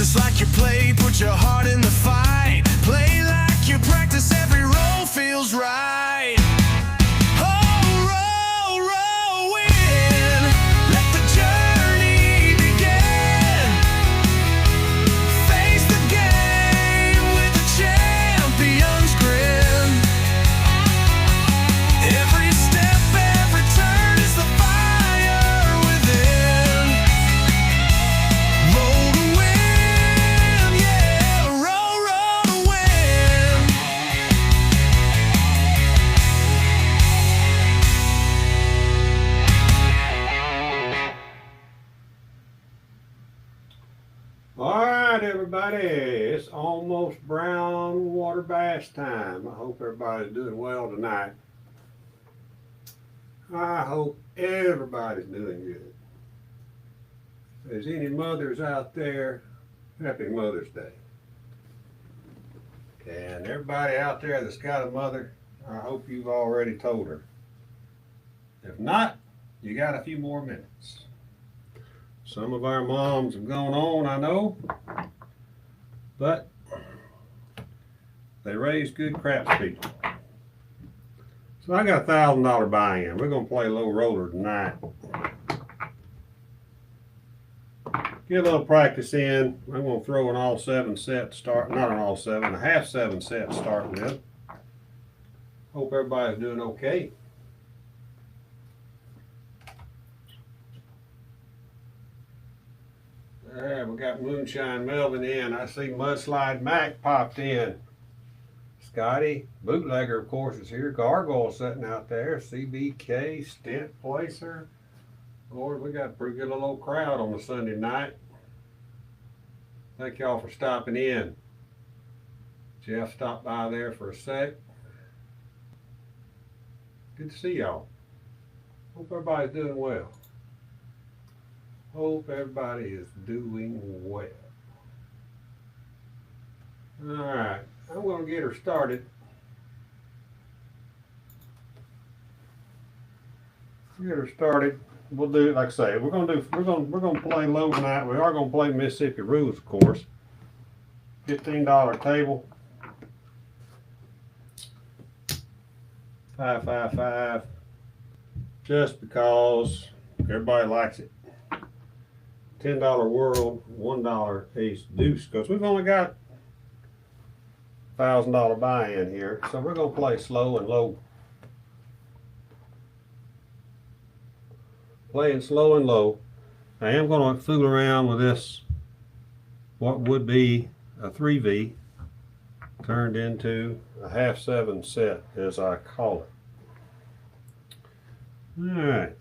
Practice like you play, put your heart in the fight. Play like you practice, every roll feels right. Oh, roll, roll, win. Let the journey begin. Face the game with the champion's grin. Every step, every turn is the fire within. Roll to win, yeah, roll, roll to win. All right, everybody, it's almost brown water bass time. I hope everybody's doing well tonight. I hope everybody's doing good. If there's any mothers out there, happy Mother's Day. And everybody out there that's got a mother, I hope you've already told her. If not, you got a few more minutes. Some of our moms have gone on, I know, but they raise good craps people. So I got a $1,000 buy-in. We're gonna play low roller tonight. Get a little practice in. I'm gonna throw an all 7 set start, not an all 7, a half 7 set to start with. Hope everybody's doing okay. Alright, we got Moonshine Melvin in. I see Mudslide Mac popped in. Scotty, Bootlegger, of course, is here. Gargoyle sitting out there. CBK, Stent Placer. Lord, we got a pretty good little old crowd on the Sunday night. Thank y'all for stopping in. Jeff stopped by there for a sec. Good to see y'all. Hope everybody's doing well. Hope everybody is doing well. All right, I'm going to get her started. We'll do it like I say. We're gonna play low tonight. We are gonna play Mississippi rules, of course. $15 table. 555. Just because everybody likes it. $10 world, $1 ace deuce, because we've only got $1,000 buy-in here, so we're gonna play slow and low. Playing slow and low. I am gonna fool around with this, what would be a 3V turned into a half 7 set, as I call it. All right.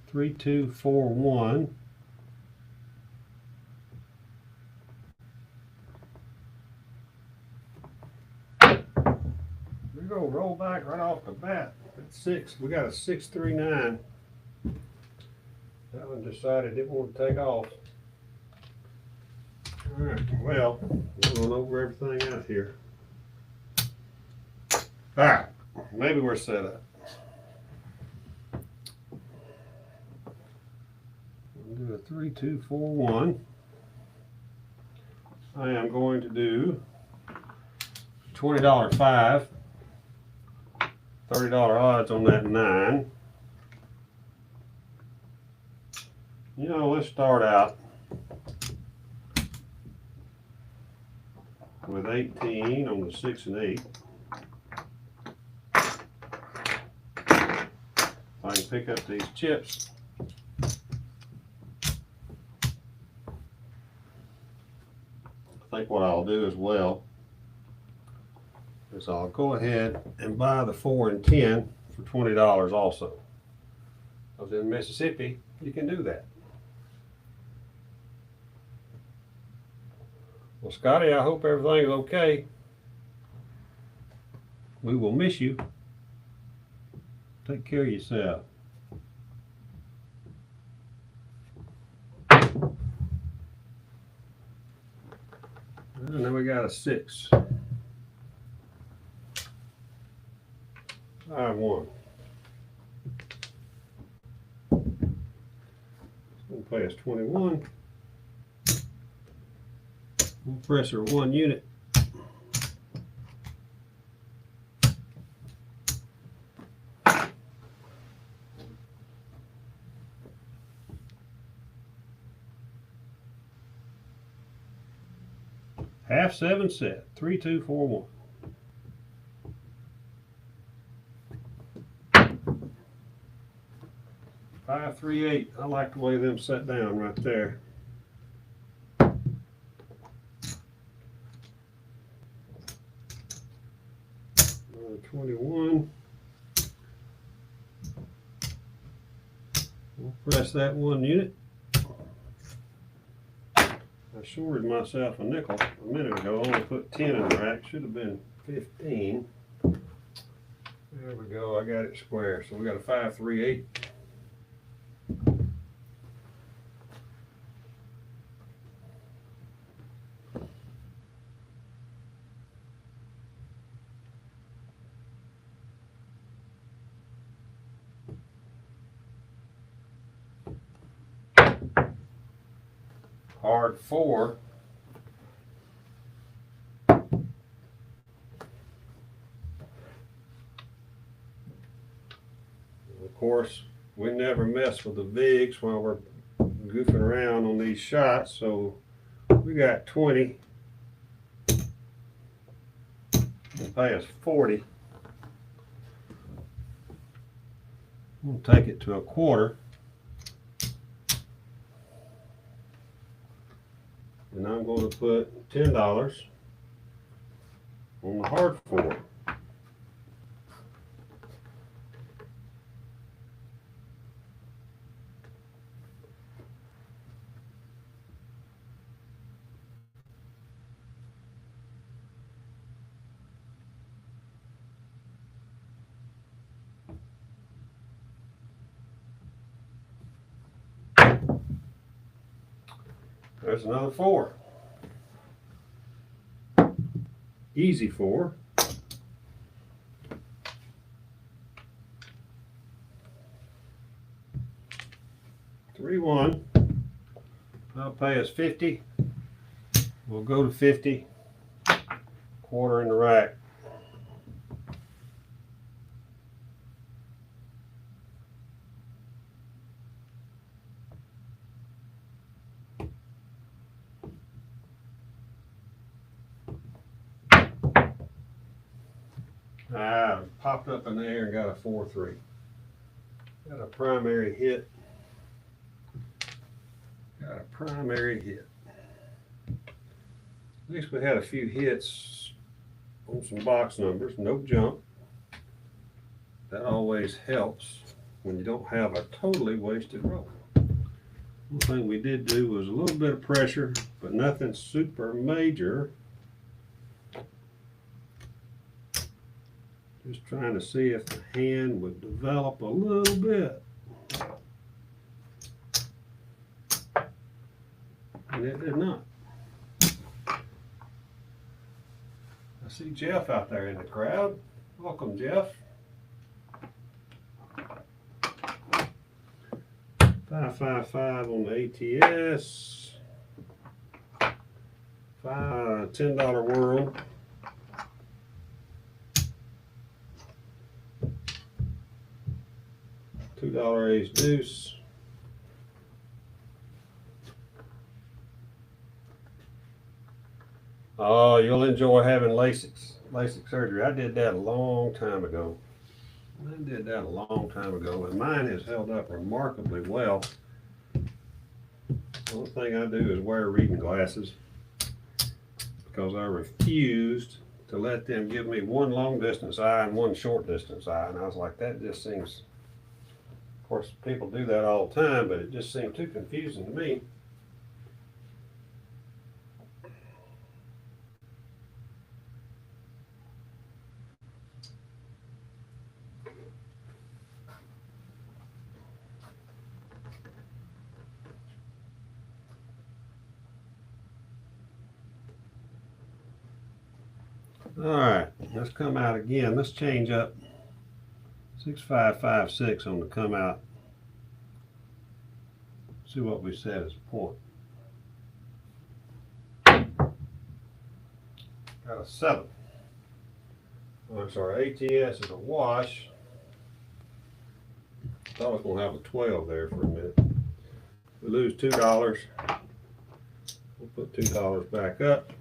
3, 2, 4, 1. We're gonna roll back right off the bat. That's 6. We got a 6, 3, 9. That one decided it won't take off. All right. Well, we're going over everything out here. All right. Maybe we're set up. Do a 3, 2, 4, 1. I am going to do $20 5, $30 odds on that 9. You know, let's start out with 18 on the 6 and 8. If I can pick up these chips. I think what I'll do as well is I'll go ahead and buy the 4 and 10 for $20 also. Because in Mississippi, you can do that. Well, Scotty, I hope everything's okay. We will miss you. Take care of yourself. And then we got a 6. 5, 1. It's going to pay us 21. We'll press her 1 unit. Half 7 set, 3, 2, 4, 1. Five, 3, 8. I like the way them set down right there. 21. We'll press that 1 unit. I shorted myself a nickel a minute ago. I only put 10 in the rack. Should have been 15. There we go. I got it square. So we got a 5, 3, 8. Hard 4. Of course, we never mess with the VIGs while we're goofing around on these shots, so we got 20. It'll pay us 40. We'll take it to a quarter. And I'm going to put $10 on the hard 4. There's another 4. Easy 4. Three, 1. That'll pay us 50. We'll go to 50. Quarter in the rack. Popped up in the air and got a 4, 3. Got a primary hit. Got a primary hit. At least we had a few hits on some box numbers. No jump. That always helps when you don't have a totally wasted roll. One thing we did do was a little bit of pressure, but nothing super major. Just trying to see if the hand would develop a little bit. And it did not. I see Jeff out there in the crowd. Welcome, Jeff. 555 on the ATS. $10 whirl. $2 ace deuce. Oh, you'll enjoy having LASIK surgery. I did that a long time ago. And mine has held up remarkably well. The only thing I do is wear reading glasses because I refused to let them give me one long distance eye and one short distance eye. And I was like, that just seems, of course, people do that all the time, but it just seemed too confusing to me. All right, let's come out again. Let's change up 6556 on the come out. See what we set as a point. Got a 7. Oh, I'm sorry, ATS is a wash. Thought I was gonna have a 12 there for a minute. We lose $2. We'll put $2 back up.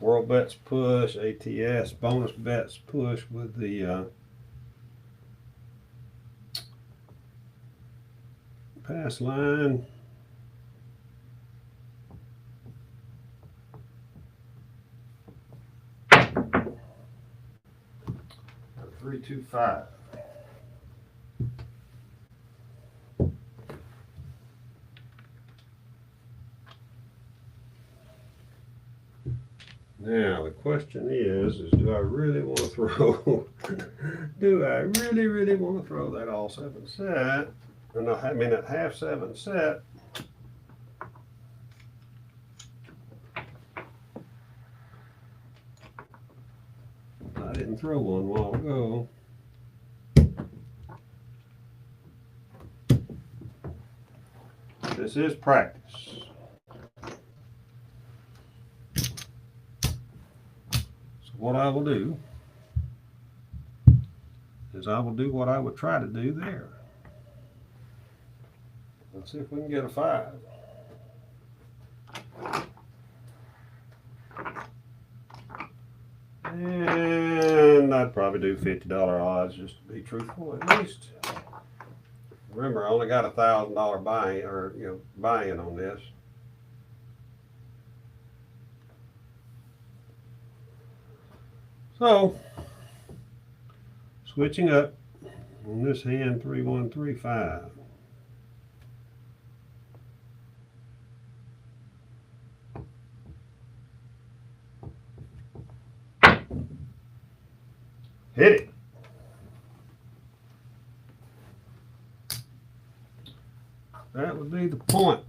World bets push, ATS, bonus bets push with the pass line. 325. Now the question is do I really want to throw? Do I really want to throw that all 7 set? And I mean that half 7 set. I didn't throw one a while ago. This is practice. So what I will do is I will do what I would try to do there. Let's see if we can get a 5. And I'd probably do $50 odds just to be truthful at least. Remember, I only got $1,000 buy-in or buy-in on this. So switching up on this hand 3135. Hit it. That would be the point.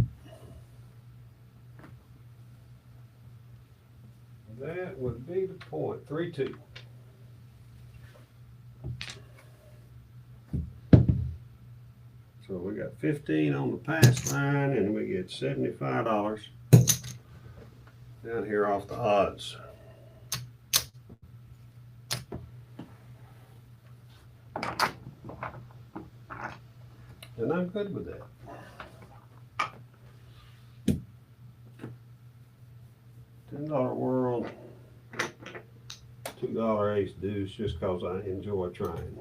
That would be the point. 3-2. So we got 15 on the pass line and we get $75 down here off the odds. And I'm good with that. $10 world, $2 ace deuce just because I enjoy trying.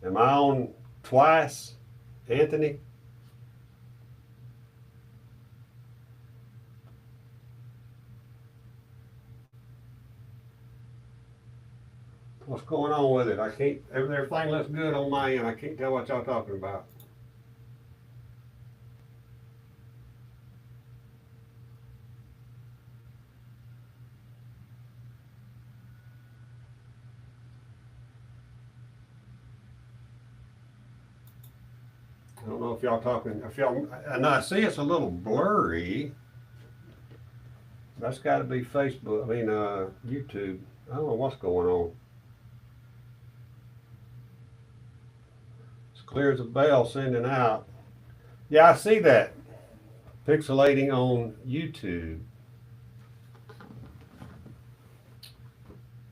Am I on twice, Anthony? What's going on with it? I can't, everything looks good on my end. I can't tell what y'all talking about. I don't know if y'all talking, and I see it's a little blurry. That's got to be Facebook, YouTube. I don't know what's going on. It's clear as a bell sending out. Yeah, I see that. Pixelating on YouTube.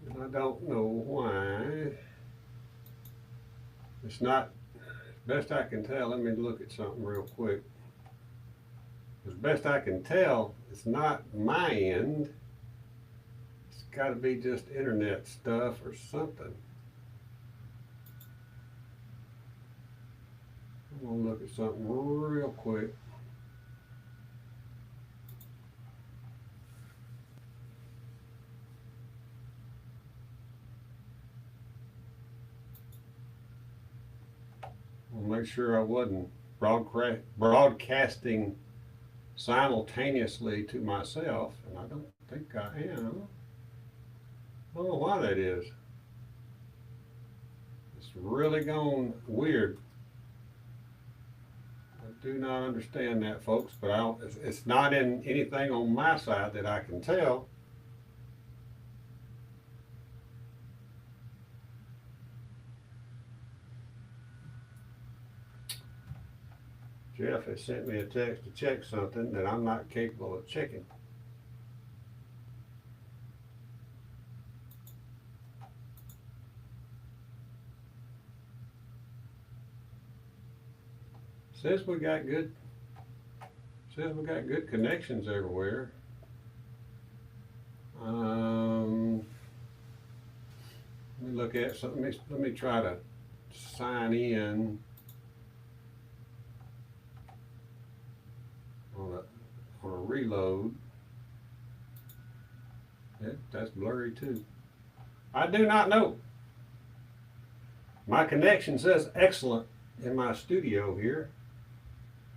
And I don't know why. It's not, best I can tell, let me look at something real quick. As best I can tell, it's not my end. It's got to be just internet stuff or something. I'm going to look at something real quick. I'll make sure I wasn't broadcasting simultaneously to myself, and I don't think I am. I don't know why that is. It's really gone weird. I do not understand that, folks, but it's not in anything on my side that I can tell. Jeff has sent me a text to check something that I'm not capable of checking. Says we got good connections everywhere. Let me look at something. Let me try to sign in on a reload. That's blurry too. I do not know. My connection says excellent in my studio here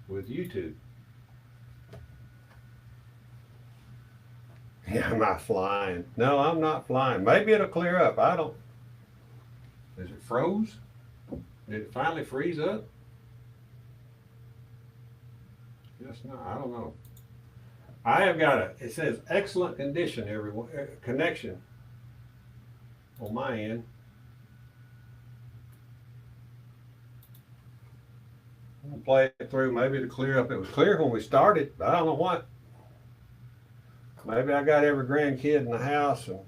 with YouTube. Yeah, am I flying? No, I'm not flying. Maybe it'll clear up. I don't. Is it froze? Did it finally freeze up? Guess not. I don't know. I have got it says excellent condition, everyone, connection on my end. I'm gonna play it through. Maybe it'll clear up. It was clear when we started, but I don't know what. Maybe I got every grandkid in the house and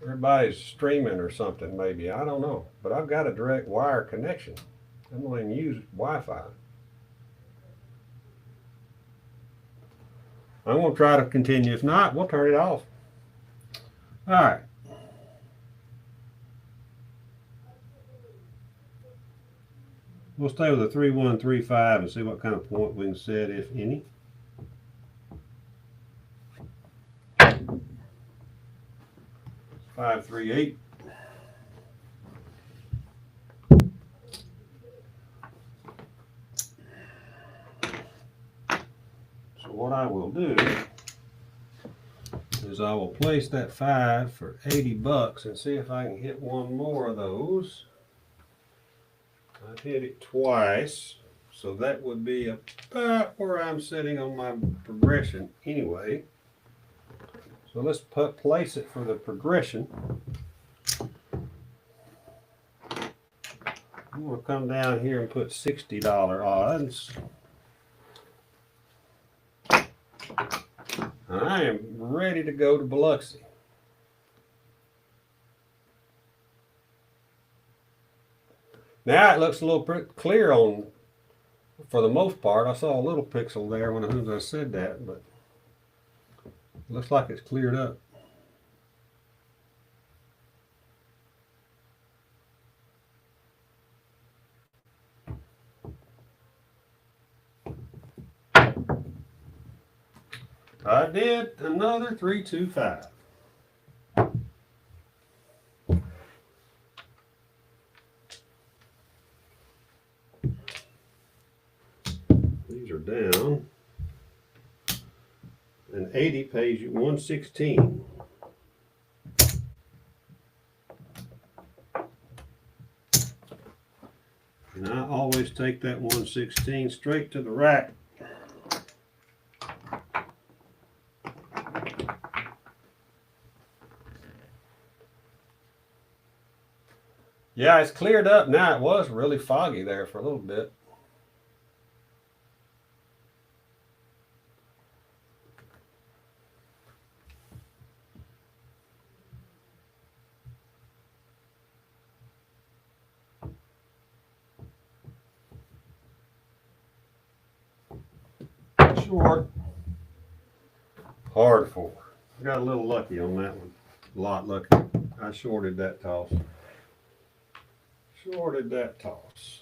everybody's streaming or something, maybe. I don't know. But I've got a direct wire connection. I don't even use Wi-Fi. I'm going to try to continue. If not, we'll turn it off. All right. We'll stay with a 3135 and see what kind of point we can set, if any. Five, 3, 8. So what I will do is I will place that 5 for $80 and see if I can hit one more of those. I've hit it twice, so that would be about where I'm sitting on my progression anyway. So let's place it for the progression. I'm going to come down here and put $60 odds. I am ready to go to Biloxi. Now it looks a little clear on, for the most part. I saw a little pixel there when I said that, but it looks like it's cleared up. I did another 325. These are down. And 80 pays you 116. And I always take that 116 straight to the rack. Yeah, it's cleared up now. It was really foggy there for a little bit. Short. Hard 4. I got a little lucky on that one. A lot lucky. I shorted that toss. Shorted that toss.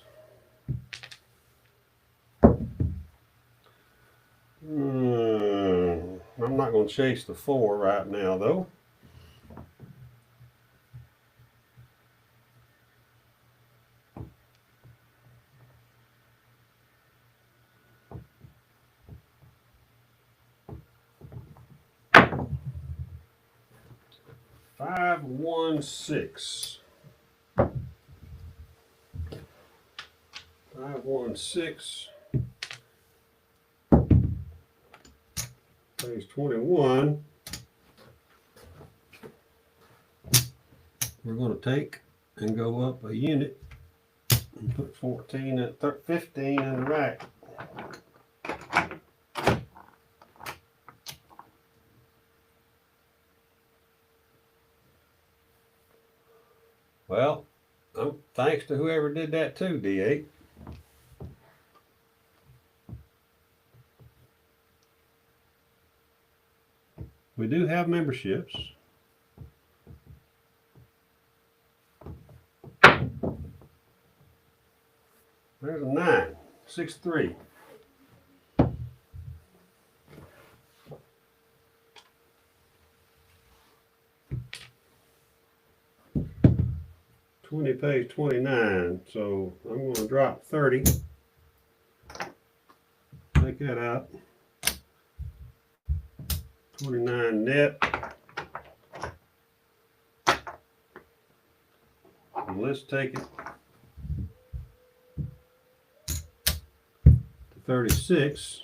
I'm not going to chase the 4 right now, though. Five, 1, 6. 5, 1, 6. Pays 21. We're going to take and go up a unit Put 14 and 15 in the rack. Well, thanks to whoever did that too, D8. We do have memberships. There's a 9, 6-3. Pays 29, so I'm going to drop 30. Take that out. 29 net. And let's take it to 36.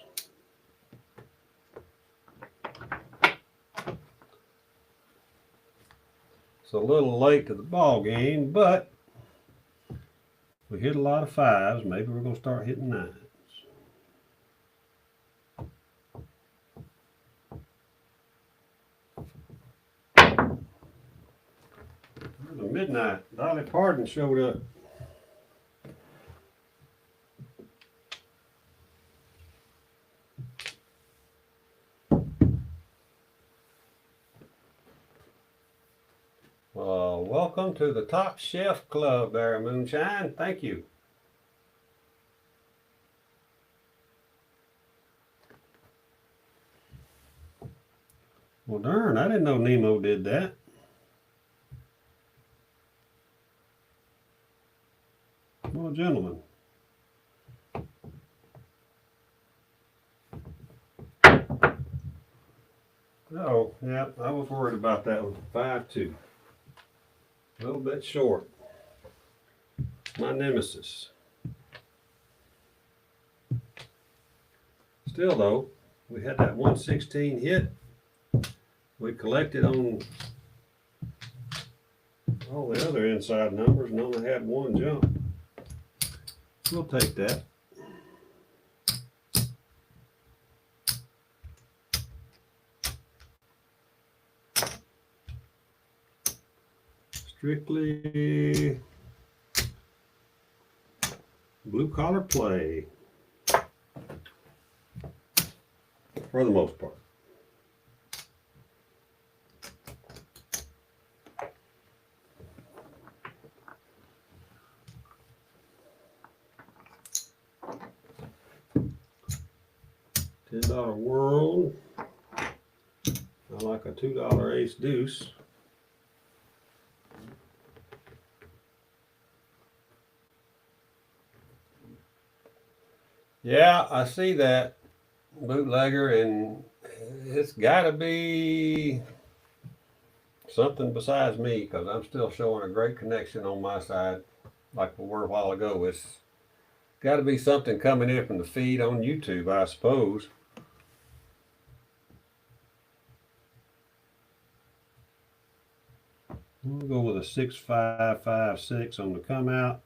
It's a little late to the ball game, but we hit a lot of 5s. Maybe we're going to start hitting 9s. The midnight. Dolly Parton showed up. Welcome to the Top Chef Club there, Moonshine. Thank you. Well, darn, I didn't know Nemo did that. What a gentleman. Oh, yeah, I was worried about that one. 5-2. A little bit short. My nemesis. Still though, we had that 116 hit. We collected on all the other inside numbers and only had one jump. We'll take that. Strictly blue collar play for the most part. $10 world. I like a $2 ace deuce. Yeah, I see that, bootlegger, and it's got to be something besides me, because I'm still showing a great connection on my side like we were a while ago. It's got to be something coming in from the feed on YouTube, I suppose. We'll go with a 6-5-5-6 on the come out.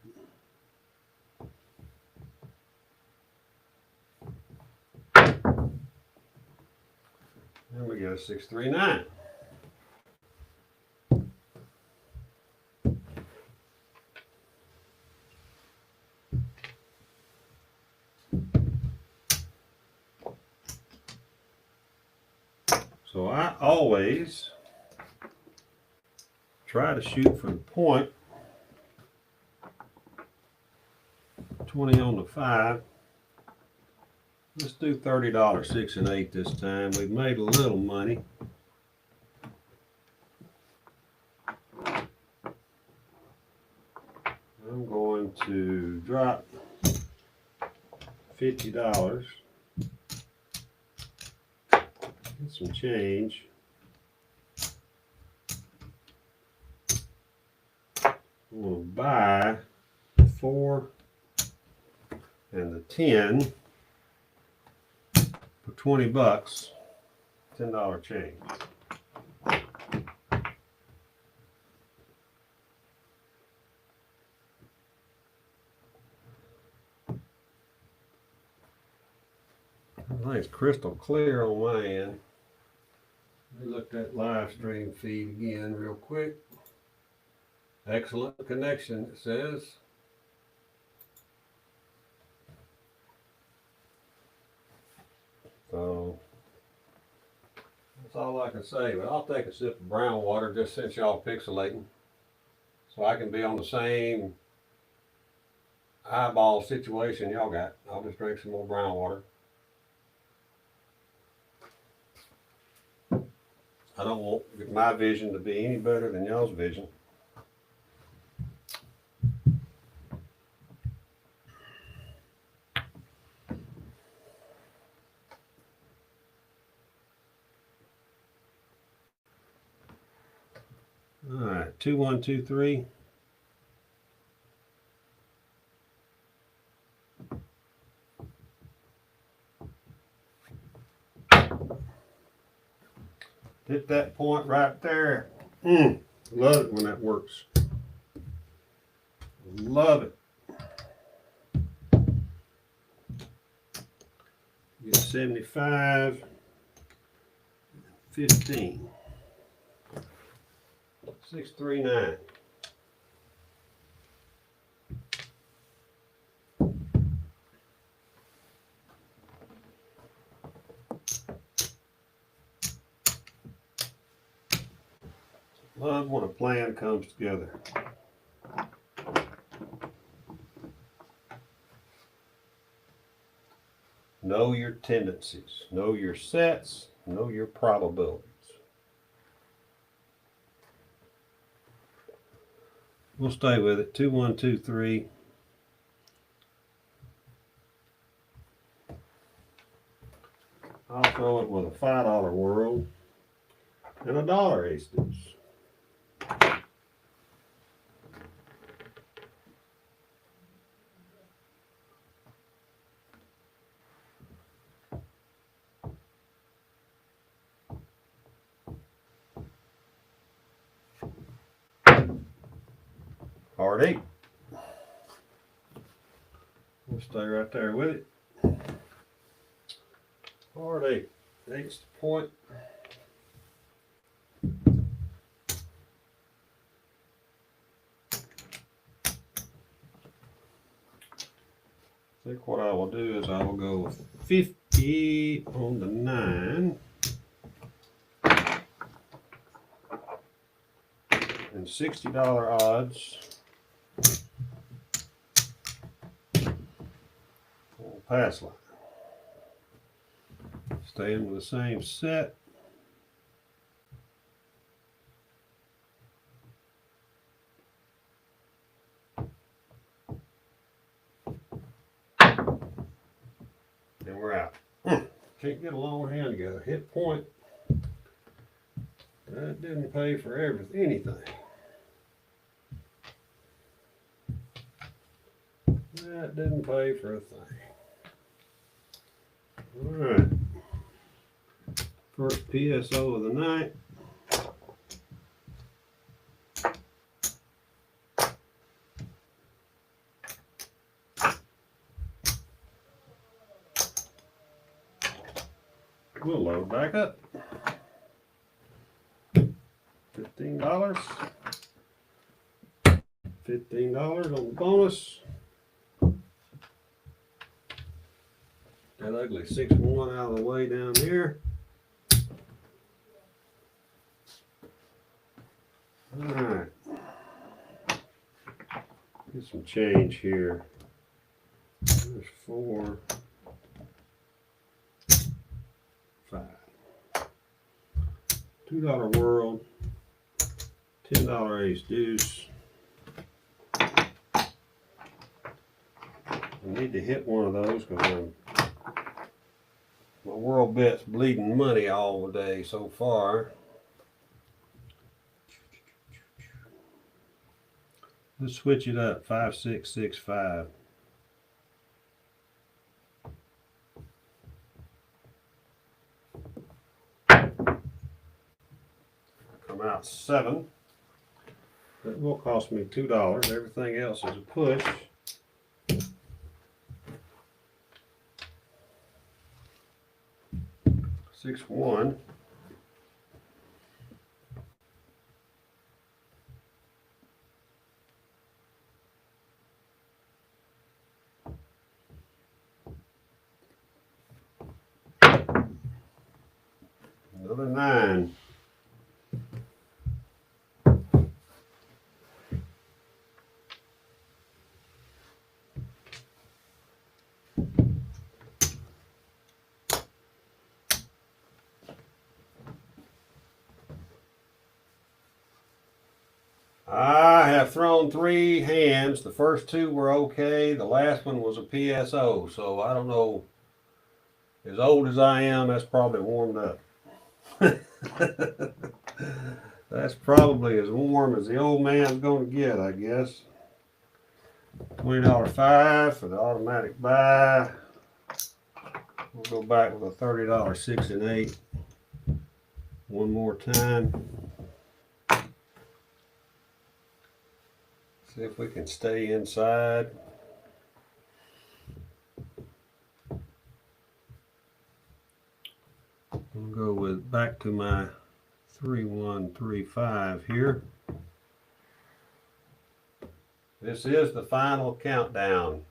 And we get a 6-3-9. So I always try to shoot for the point. 20 on the 5. Let's do $30 6 and 8 this time. We've made a little money. I'm going to drop $50. Get some change. I'm going to buy the 4 and the 10 for $20. $10 change. Everything's crystal clear on my end. Let me look at that live stream feed again real quick. Excellent connection, it says. So that's all I can say, but I'll take a sip of brown water just since y'all pixelating, so I can be on the same eyeball situation y'all got. I'll just drink some more brown water. I don't want my vision to be any better than y'all's vision. All right, 2123. Hit that point right there. Love it when that works. Love it. Get 75, 15. 639. Love when a plan comes together. Know your tendencies, know your sets, know your probabilities. We'll stay with it. 2123. I'll throw it with a $5 world and a dollar ace deuce. Hard 8. We'll stay right there with it. Hard 8. 8's the point. I think what I will do is I will go 50 on the 9 and $60 odds on pass line. Staying with the same set. And we're out. Can't get a long hand together. Hit point. That didn't pay for anything. That didn't pay for a thing. All right. First PSO of the night. We'll load back up. $15. $15 on the bonus. That ugly 6-1 out of the way down here. All right. Get some change here. There's 4, 5. $2 world. $10 ace deuce. I need to hit one of those because my world bet's bleeding money all day so far. Let's switch it up. 5, 6, 6, 5. Come out 7. That will cost me $2. Everything else is a push. . 6-1. Another 9. I have thrown 3 hands. The first 2 were okay. The last one was a PSO. So I don't know. As old as I am, that's probably warmed up. That's probably as warm as the old man's going to get, I guess. $20 5 for the automatic buy. We'll go back with a $30 6 and 8. One more time. See if we can stay inside. We'll go with back to my 3135 here. This is the final countdown.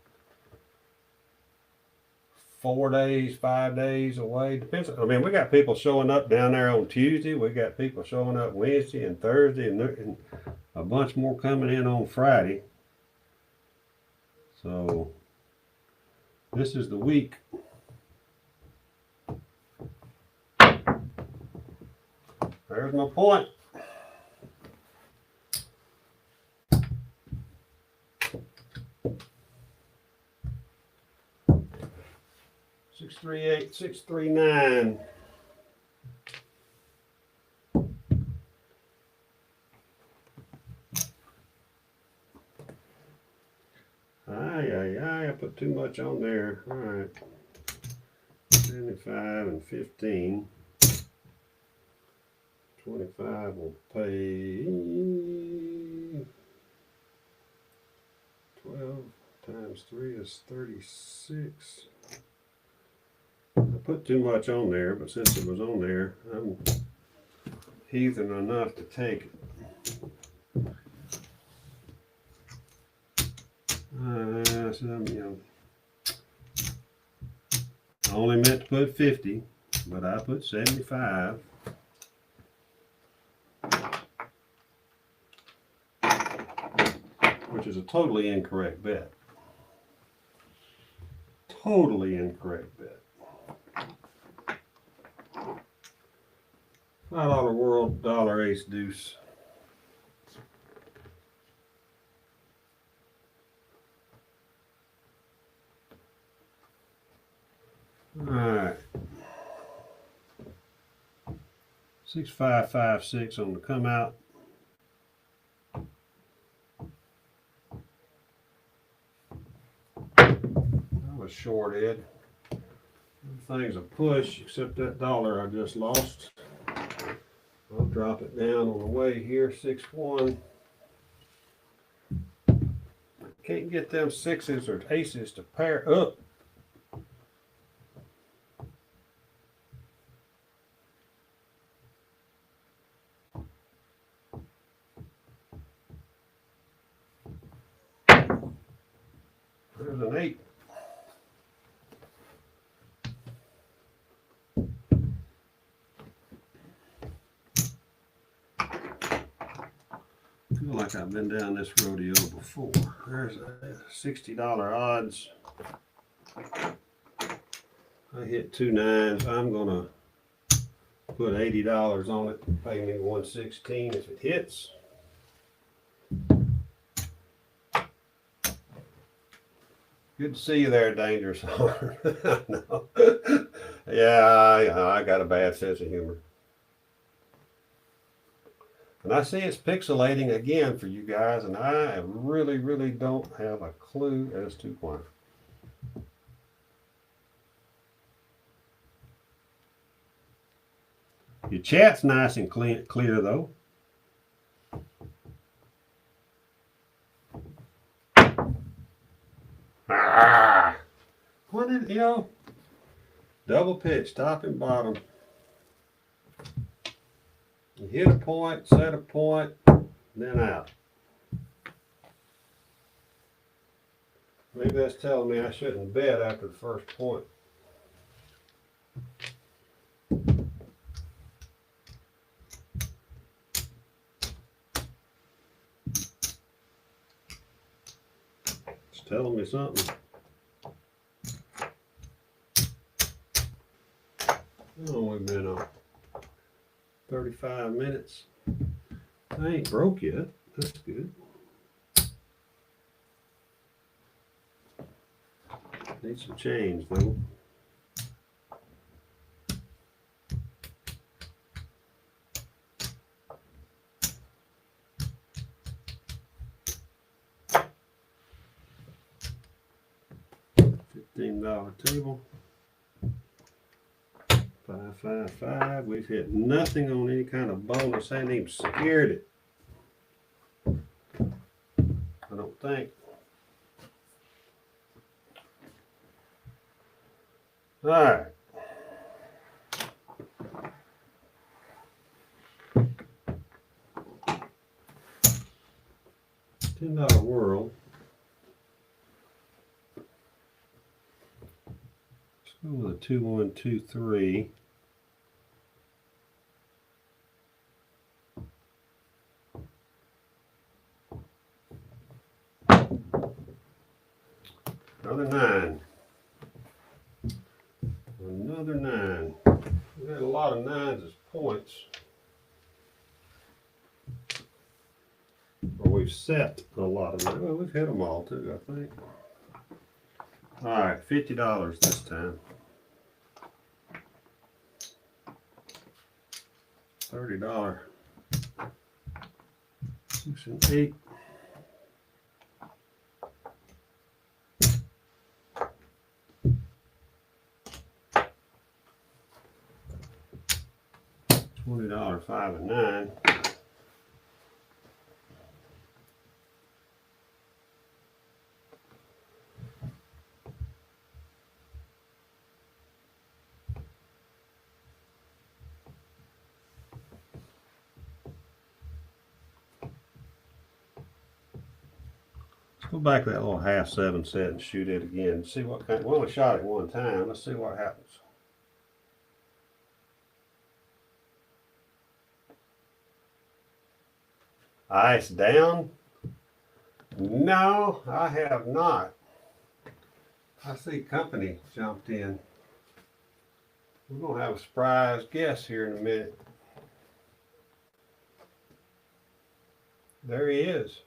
4 days, 5 days away. Depends. I mean, we got people showing up down there on Tuesday. We got people showing up Wednesday and Thursday, and a bunch more coming in on Friday. So this is the week. There's my point. $638, $639. I put too much on there. All right. 75 and 15. 25 will pay 12 times 3 is 36. I put too much on there, but since it was on there, I'm heathen enough to take it. I only meant to put 50, but I put 75. Which is a totally incorrect bet. Totally incorrect bet. $5 world, dollar ace deuce. Alright. 6556 on the come out. That was short, Ed. Everything's a push except that dollar I just lost. I'll drop it down on the way here, 6-1. Can't get them sixes or aces to pair up. There's an 8. I feel like I've been down this rodeo before. There's a $60 odds. I hit 2 9s. I'm gonna put $80 on it and pay me 116 if it hits. Good to see you there, Dangerous Heart. No. Yeah, I got a bad sense of humor. And I see it's pixelating again for you guys, and I really don't have a clue as to why. Your chat's nice and clear though. What did, double pitch, top and bottom. hit a point, set a point, then out. Maybe that's telling me I shouldn't bet after the first point. It's telling me something. How long we've been on? 35 minutes. I ain't broke yet. That's good. Need some change though. $15 table. 555. We've hit nothing on any kind of bonus. I ain't even scared it. I don't think. All right. $10 world. Let's go with a 2-1-2-3. Another 9. Another 9. We had a lot of 9s as points. Or we've set a lot of them. Well, we've hit them all too, I think. All right, $50 this time. $30. 6 and 8. $20, 5 and 9. Go back to that little half 7 set and shoot it again. See what kind. We only shot it one time. Let's see what happens. Ice down? No, I have not. I see company jumped in. We're gonna have a surprise guest here in a minute. There he is.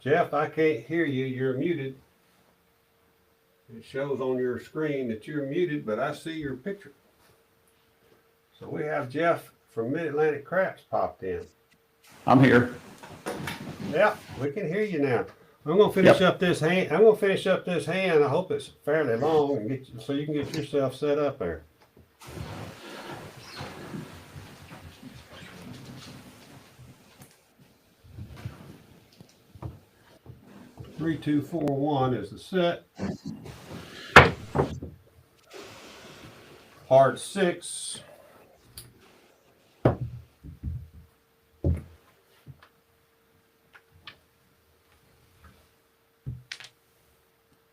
Jeff, I can't hear you. You're muted. It shows on your screen that you're muted, but I see your picture. So we have Jeff from Mid-Atlantic Craps popped in. I'm here. Yeah, we can hear you now. I'm gonna finish up this hand. I'm gonna finish up this hand. I hope it's fairly long, and get you, so you can get yourself set up there. Three, 2, 4, 1 is the set. Hard 6.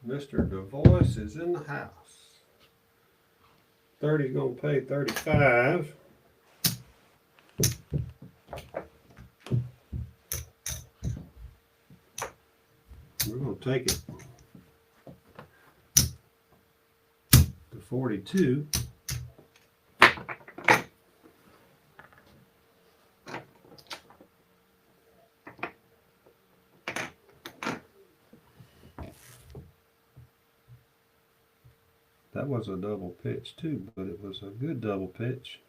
Mr. DeVoice is in the house. 30's gonna pay 35. We're gonna take it to 42. That was a double pitch too, but it was a good double pitch.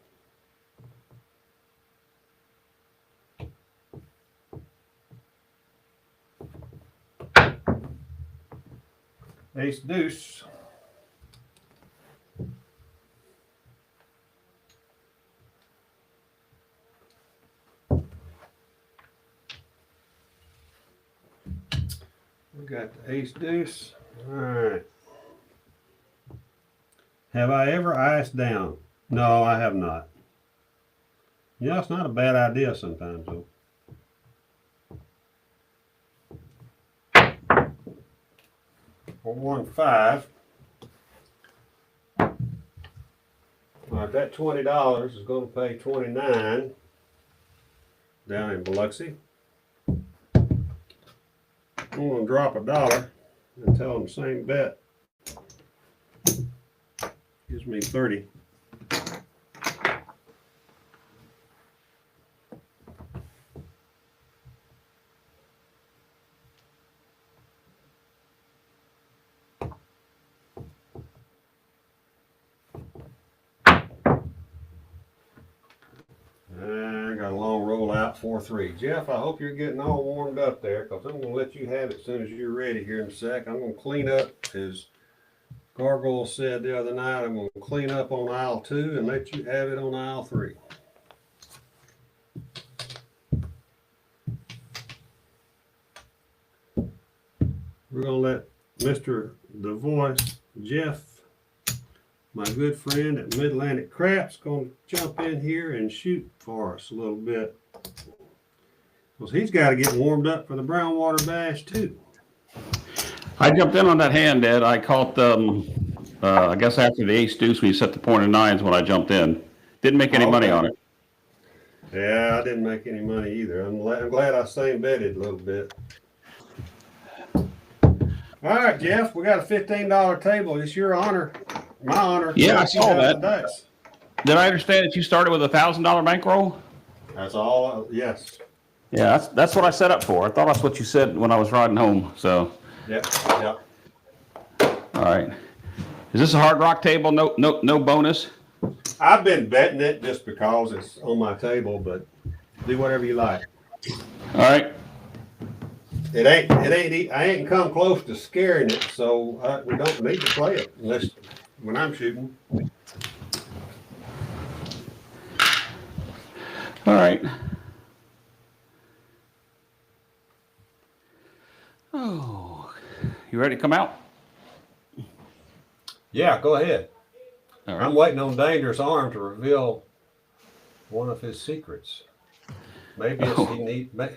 Ace deuce. We got the ace deuce. All right. Have I ever iced down? No, I have not. Yeah, it's not a bad idea sometimes, though. 415. All right, that $20 is going to pay 29 down in Biloxi. I'm going to drop $1 and tell them the same bet. Gives me 30. I got a long roll out 4-3. Jeff, I hope you're getting all warmed up there, because I'm going to let you have it as soon as you're ready here in a sec. I'm going to clean up, as Gargoyle said the other night, I'm going to clean up on aisle 2 and let you have it on aisle 3. We're going to let Mr. The Voice, Jeff, my good friend at Mid-Atlantic Craps, going to jump in here and shoot for us a little bit. Because he's got to get warmed up for the brown water bash too. I jumped in on that hand, Ed. I caught I guess after the ace deuce when you set the point of nines when I jumped in. Didn't make any money on it. Yeah, I didn't make any money either. I'm glad I same betted a little bit. All right, Jeff, we got a $15 table. It's your honor, my honor. Yeah, I saw that. Did I understand that you started with $1,000 bankroll? That's all. Yes. Yeah, that's what I set up for. I thought that's what you said when I was riding home. So. Yep. Yep. All right. Is this a hard rock table? No bonus. I've been betting it just because it's on my table, but do whatever you like. All right. It ain't. I ain't come close to scaring it, so we don't need to play it unless when I'm shooting. All right. Oh, you ready to come out? Yeah, go ahead. All right. I'm waiting on Dangerous Arm to reveal one of his secrets. Maybe it's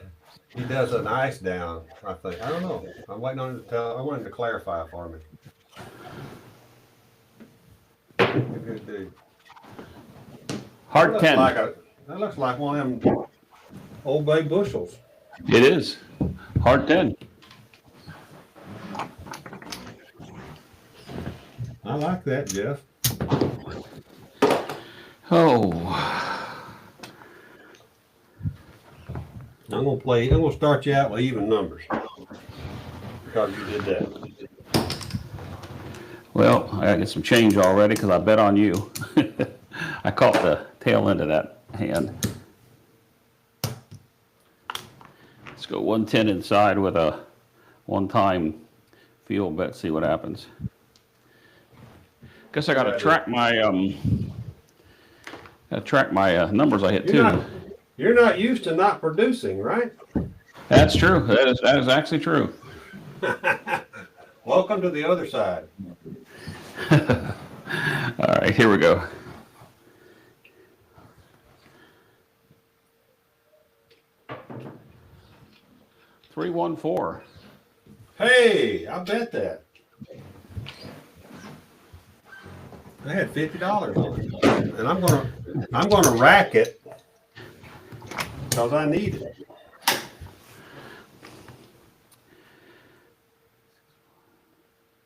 he does an ice down, I think. I don't know. I'm waiting on him to tell. I want him to clarify for me. Good dude. Hard 10. That looks like one of them Old Bay bushels. It is. Hard 10. I like that, Jeff. Oh. I'm gonna start you out with even numbers because you did that. Well, I gotta get some change already because I bet on you. I caught the tail end of that hand. Let's go 110 inside with a one-time field bet. See what happens. Guess I gotta track my numbers I hit too. You're not used to not producing, right? That's true. That is actually true. Welcome to the other side. All right, here we go. $314. Hey, I bet that. I had $50 on it, and I'm gonna rack it because I need it.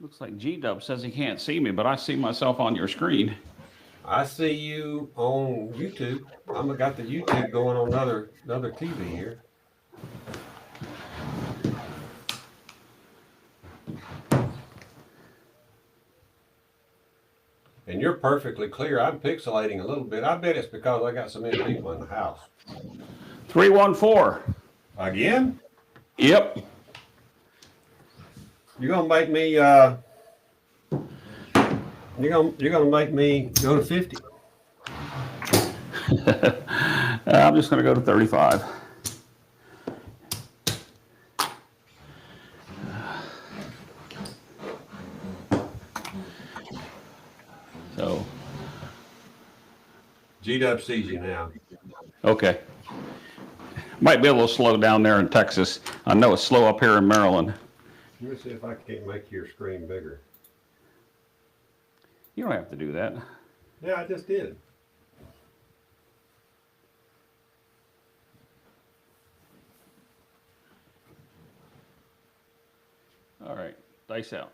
Looks like G-Dub says he can't see me, but I see myself on your screen. I see you on YouTube. I've got the YouTube going on another TV here. And you're perfectly clear. I'm pixelating a little bit. I bet it's because I got so many people in the house. 314. Again? Yep. You're gonna make me you're gonna make me go to 50. I'm just gonna go to 35. So G-Dub sees you now. Okay. Might be a little slow down there in Texas. I know it's slow up here in Maryland. Let me see if I can't make your screen bigger. You don't have to do that. Yeah, I just did. All right, dice out.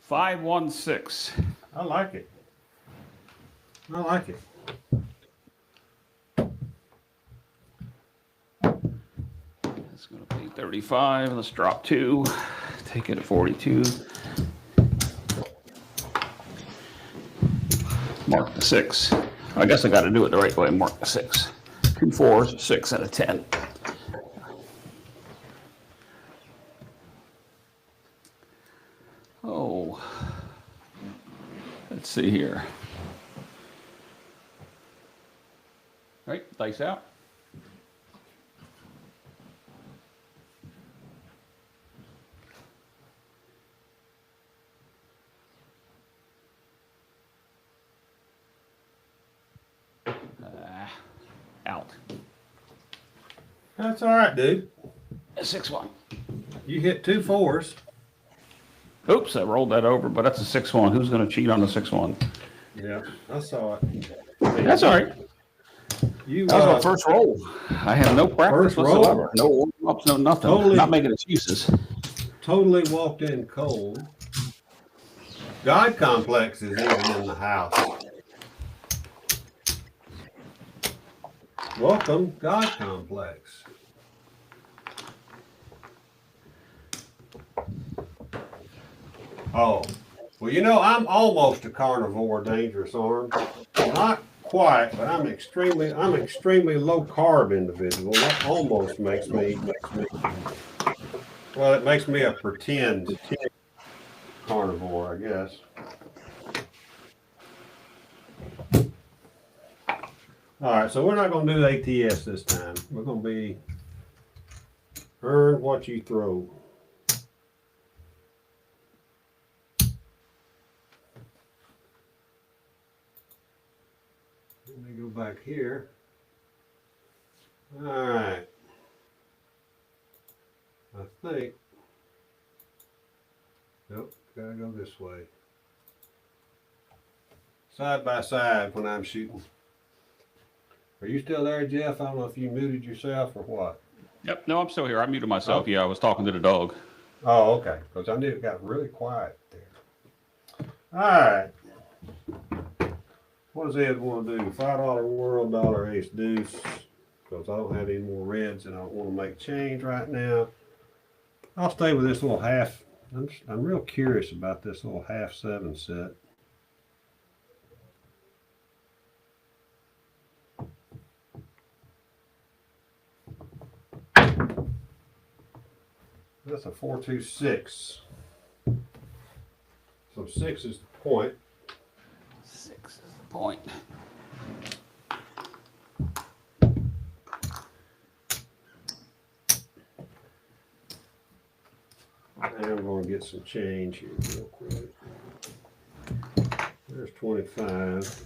Five, 1, 6. I like it. I like it. It's going to be 35. Let's drop 2. Take it at 42. Mark the 6. I guess I got to do it the right way. Mark the 6. 2 4s, 6 and a 10. Oh, let's see here. All right, dice out. Out. That's all right, dude. 6-1. You hit 2 4s. Oops, I rolled that over, but that's a 6-1. Who's going to cheat on the 6-1? Yeah, I saw it. That's all right. You, That was my first roll. I have no practice First roll? whatsoever. No warm-ups, no nothing. Totally. Not making excuses. totally walked in cold. God complex is even in the house. Welcome, God complex. Oh, well, you know, I'm almost a carnivore, Dangerous Arm. Not quite, but I'm extremely low carb individual. That almost makes me, well, it makes me a pretend carnivore, I guess. All right, so we're not going to do ATS this time. We're going to be earn what you throw. Let me go back here. All right. I think. Nope, gotta go this way. Side by side when I'm shooting. Are you still there, Jeff? I don't know if you muted yourself or what. Yep, no, I'm still here. I muted myself. Oh. Yeah, I was talking to the dog. Oh, okay. Because I knew it got really quiet there. All right. What does Ed want to do? $5 world, dollar ace deuce. Because I don't have any more reds and I don't want to make change right now. I'll stay with this little half. I'm real curious about this little half 7 set. That's a 4-2-6. So 6 is the point. 6 is the point. And I'm going to get some change here real quick. There's 25.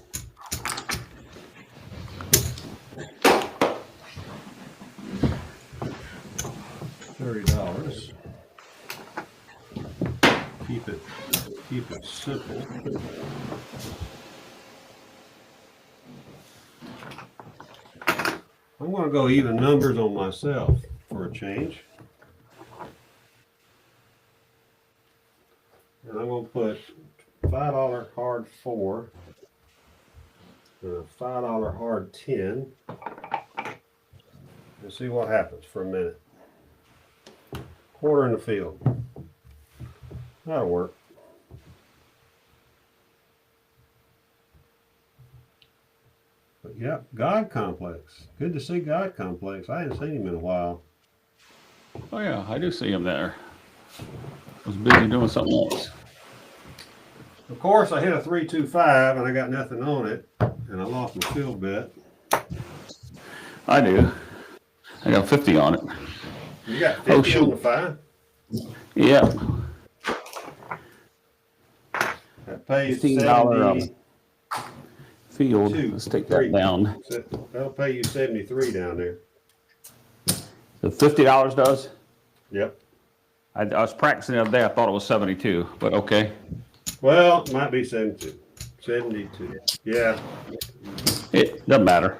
$30. Keep it simple. I'm going to go even numbers on myself for a change. And I'm going to put $5 hard 4 and a $5 hard 10 and see what happens for a minute. Quarter in the field. That'll work. But yeah, God complex. Good to see God complex. I hadn't seen him in a while. Oh, yeah, I do see him there. I was busy doing something else. Of course, I hit a 3-2-5 and I got nothing on it, and I lost my field bet. I do. I got 50 on it. You got Oh, 50 on the shoot. 5? Yeah, That pays $15 72, field. Let's take that 3. down. That'll pay you 73 down there. The $50 does? Yep. I was practicing the other day. I thought it was 72, but okay. Well, it might be 72. 72. Yeah. It doesn't matter.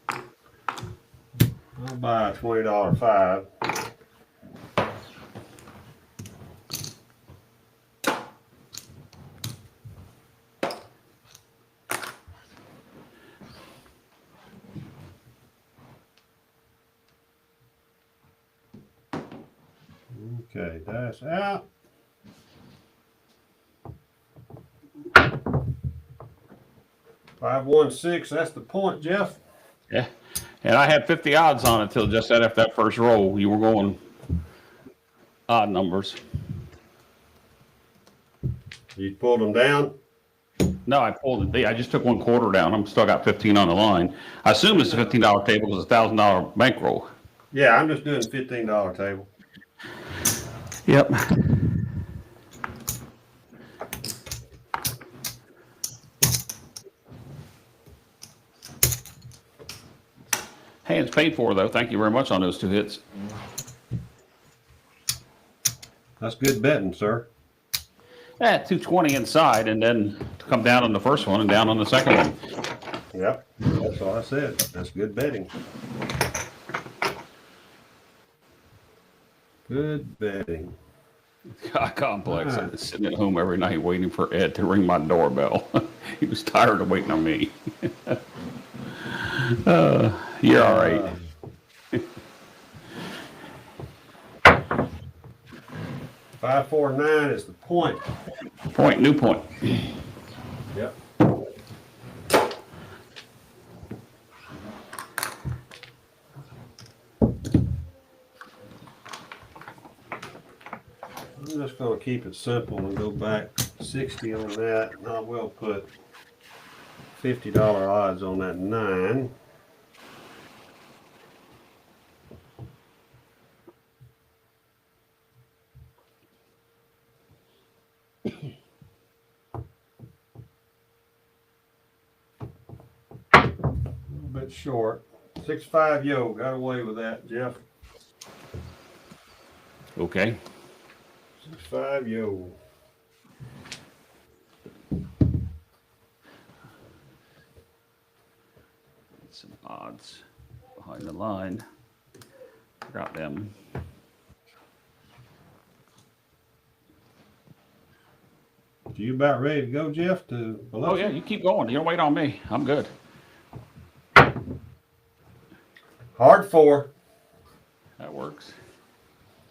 I'll buy a $20 5. Okay, that's out. $516, that's the point, Jeff. Yeah. And I had 50 odds on it till just after that first roll. You were going odd numbers. You pulled them down? No, I pulled it. I just took 1/4 down. I'm still got 15 on the line. I assume it's a $15 table because it's a $1,000 bankroll. Yeah, I'm just doing $15 table. Yep. Hey, it's paid for though. Thank you very much on those 2 hits. That's good betting, sir. Yeah, 220 inside, and then to come down on the first one and down on the second one. Yep, that's all I said. That's good betting. Good betting. God complex. I was sitting at home every night waiting for Ed to ring my doorbell. He was tired of waiting on me. You're all right. 549 is the point. Point, new point. Yep. I'm just going to keep it simple and go back 60 on that, and I will put $50 odds on that 9. A little bit short. 6-5 yo, got away with that, Jeff. Okay. 6-5 yo. Some odds behind the line. Forgot them. You about ready to go, Jeff? To Oh yeah, you keep going. You don't wait on me. I'm good. Hard 4. That works.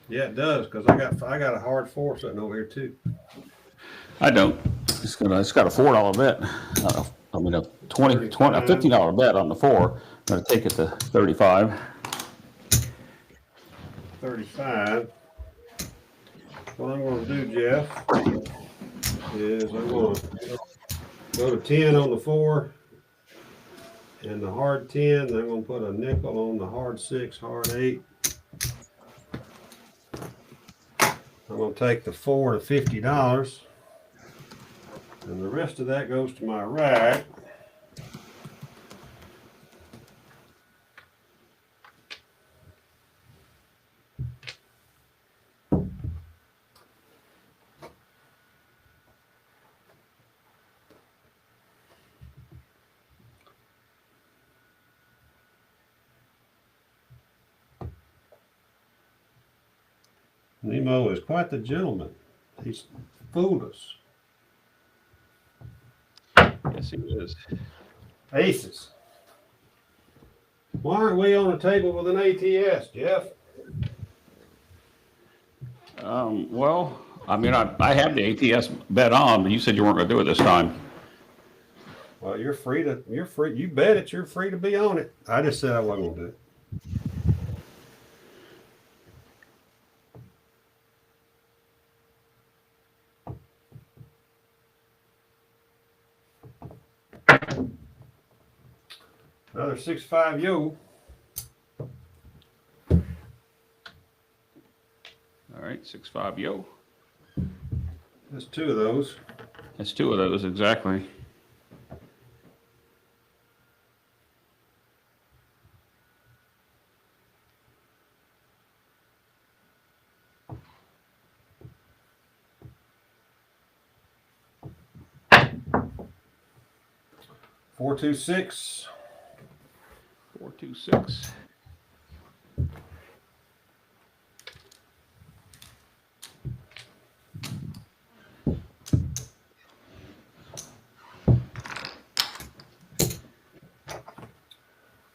Yeah, it does, because I got a hard 4 sitting over here too. I don't. It's got a $4 bet. I mean a 20 a $15 bet on the 4. I'm gonna take it to 35. 35. What I'm going to do, Jeff, is I'm going to go to 10 on the 4 and the hard 10. Then I'm going to put a nickel on the hard 6, hard 8. I'm going to take the 4 to $50, and the rest of that goes to my rack. Nemo is quite the gentleman. He's fooled us. Yes, he is. Aces. Why aren't we on the table with an ATS, Jeff? Well, I mean, I had the ATS bet on, but you said you weren't going to do it this time. Well, you're free. You bet it. You're free to be on it. I just said I wasn't going to do it. Another 6-5 yo. All right, 6-5 yo. That's 2 of those. That's 2 of those exactly. Four, 2, 6. 4-2-6.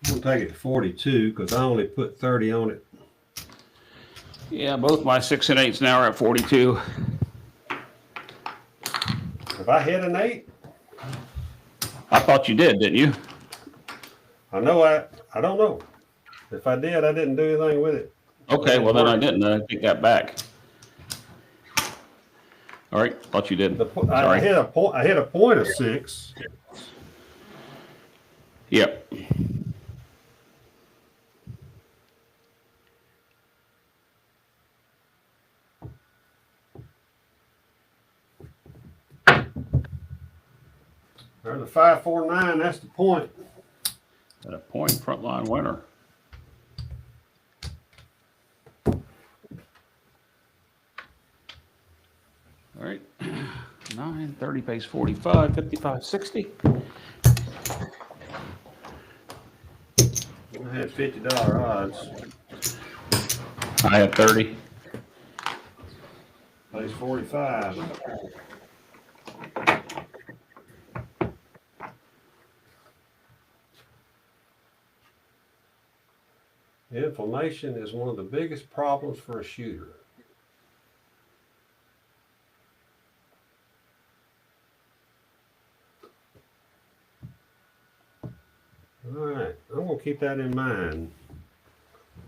I'm gonna take it to 42 because I only put 30 on it. Yeah, both my 6 and 8s now are at 42. If I hit an 8, I thought you did, didn't you? I don't know. If I did, I didn't do anything with it. Okay, well then I didn't. I take that back. All right, thought you did. I Sorry. hit a point. I hit a point of 6. Yep. There's a 5, 4, 9. That's the point. At a point, frontline winner. All right. 9, 30 pays 45, 55, 60. I had $50 odds. I had 30. Plays 45. Inflammation is one of the biggest problems for a shooter. All right, I'm gonna keep that in mind.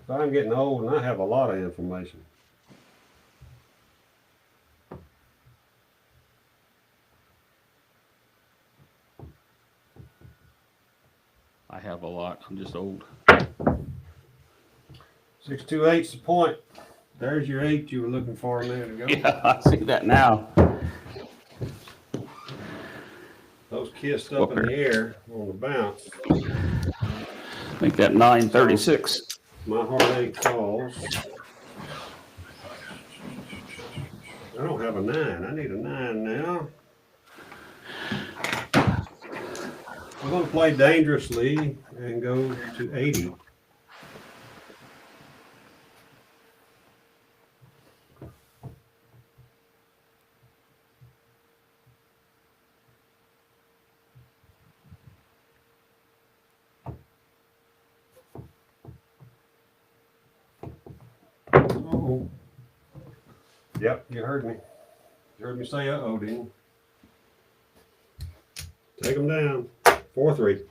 I'm getting old and I have a lot of inflammation. I have a lot. I'm just old. 628's the point. There's your 8 you were looking for a minute ago. Yeah, I see that now. Those kissed up in the air on the bounce. Make that 936. My heartache falls. I don't have a 9. I need a 9 now. I'm going to play dangerously and go to 80. Uh-oh. Yep, you heard me. You heard me say uh-oh, didn't you? Take them down. 4-3.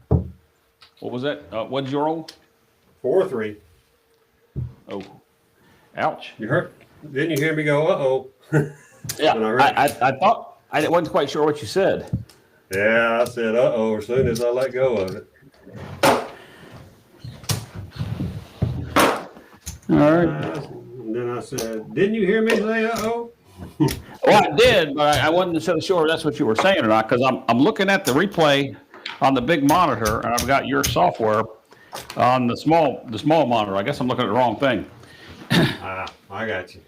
What was that? What'd you roll? 4-3. Oh, ouch. You heard? Didn't you hear me go uh-oh? Yeah, When I read- I thought, I wasn't quite sure what you said. Yeah, I said uh-oh as soon as I let go of it. All right. And then I said, didn't you hear me say uh-oh? Well, I did, but I wasn't so sure that's what you were saying or not, because I'm looking at the replay on the big monitor, and I've got your software on the small monitor. I guess I'm looking at the wrong thing. Ah, I got you.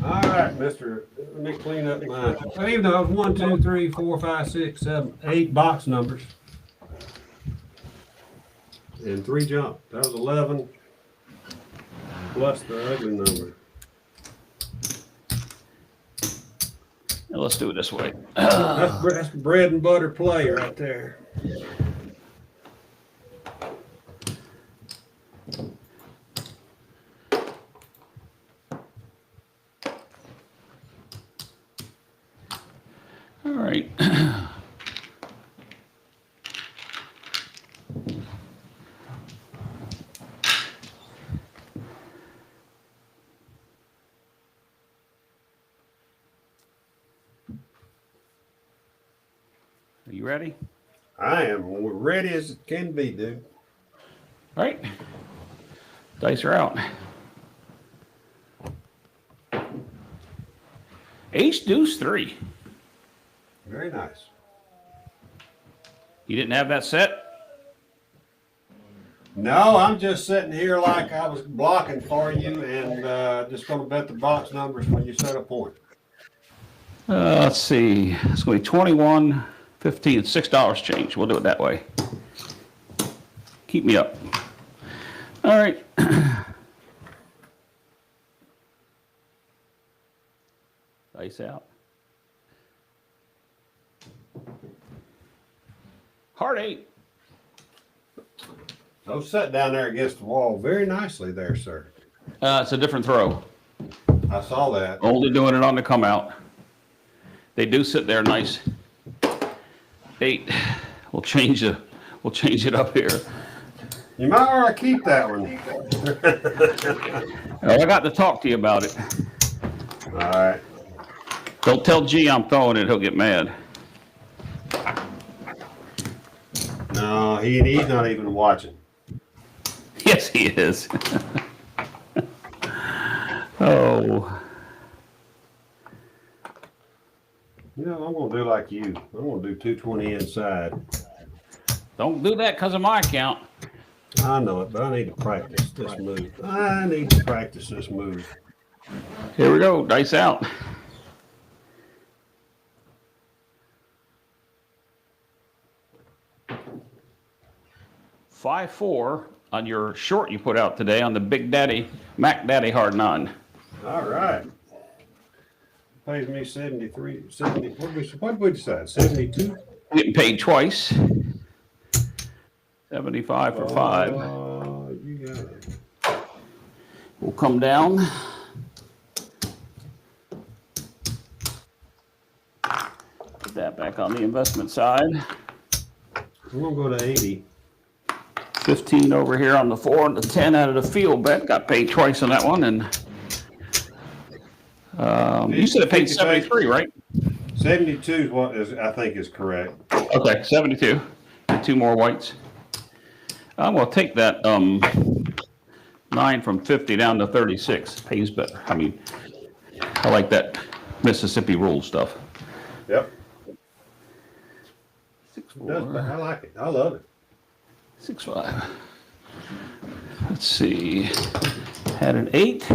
All right, mister. Let me clean up mine. Well, even though it was 1, 2, 3, 4, 5, 6, 7, 8 box numbers. And 3 jump. That was 11 plus the ugly number. Now, let's do it this way. That's bread and butter play right there. All right. Are you ready? I am ready as it can be, dude. All right. Dice are out. Ace, deuce, three. Very nice. You didn't have that set? No, I'm just sitting here like I was blocking for you and just going to bet the box numbers when you set a point. Let's see. It's going to be 21, 15, $6 change. We'll do it that way. Keep me up. All right. Dice out. Heart 8. Those set down there against the wall very nicely there, sir. It's a different throw. I saw that. Only doing it on the come out. They do sit there nice. 8. We'll change it up here. You might want to keep that one. Well, I got to talk to you about it. All right. Don't tell G I'm throwing it. He'll get mad. No, he's not even watching. Yes, he is. Oh. You know, I'm going to do like you. I'm going to do 220 inside. Don't do that because of my account. I know it, but I need to practice this move. I need to practice this move. Here we go. Dice out. Five, 4 on your short you put out today on the Big Daddy, Mac Daddy Hard 9. All right. Pays me 73, 70. What did we decide? 72? Getting paid twice. 75 for 5. You got it. We'll come down. Put that back on the investment side. I'm going to go to 80. 15 over here on the 4 and the 10 out of the field bet. Got paid twice on that one. And you said it paid 73, right? 72 is what I think is correct. Okay, 72. And 2 more whites. I'm going to take that 9 from 50 down to 36. Pays better. I mean, I like that Mississippi rule stuff. Yep. 6, It does, 4. but I like it. I love it. 6, 5. Let's see. Had an 8,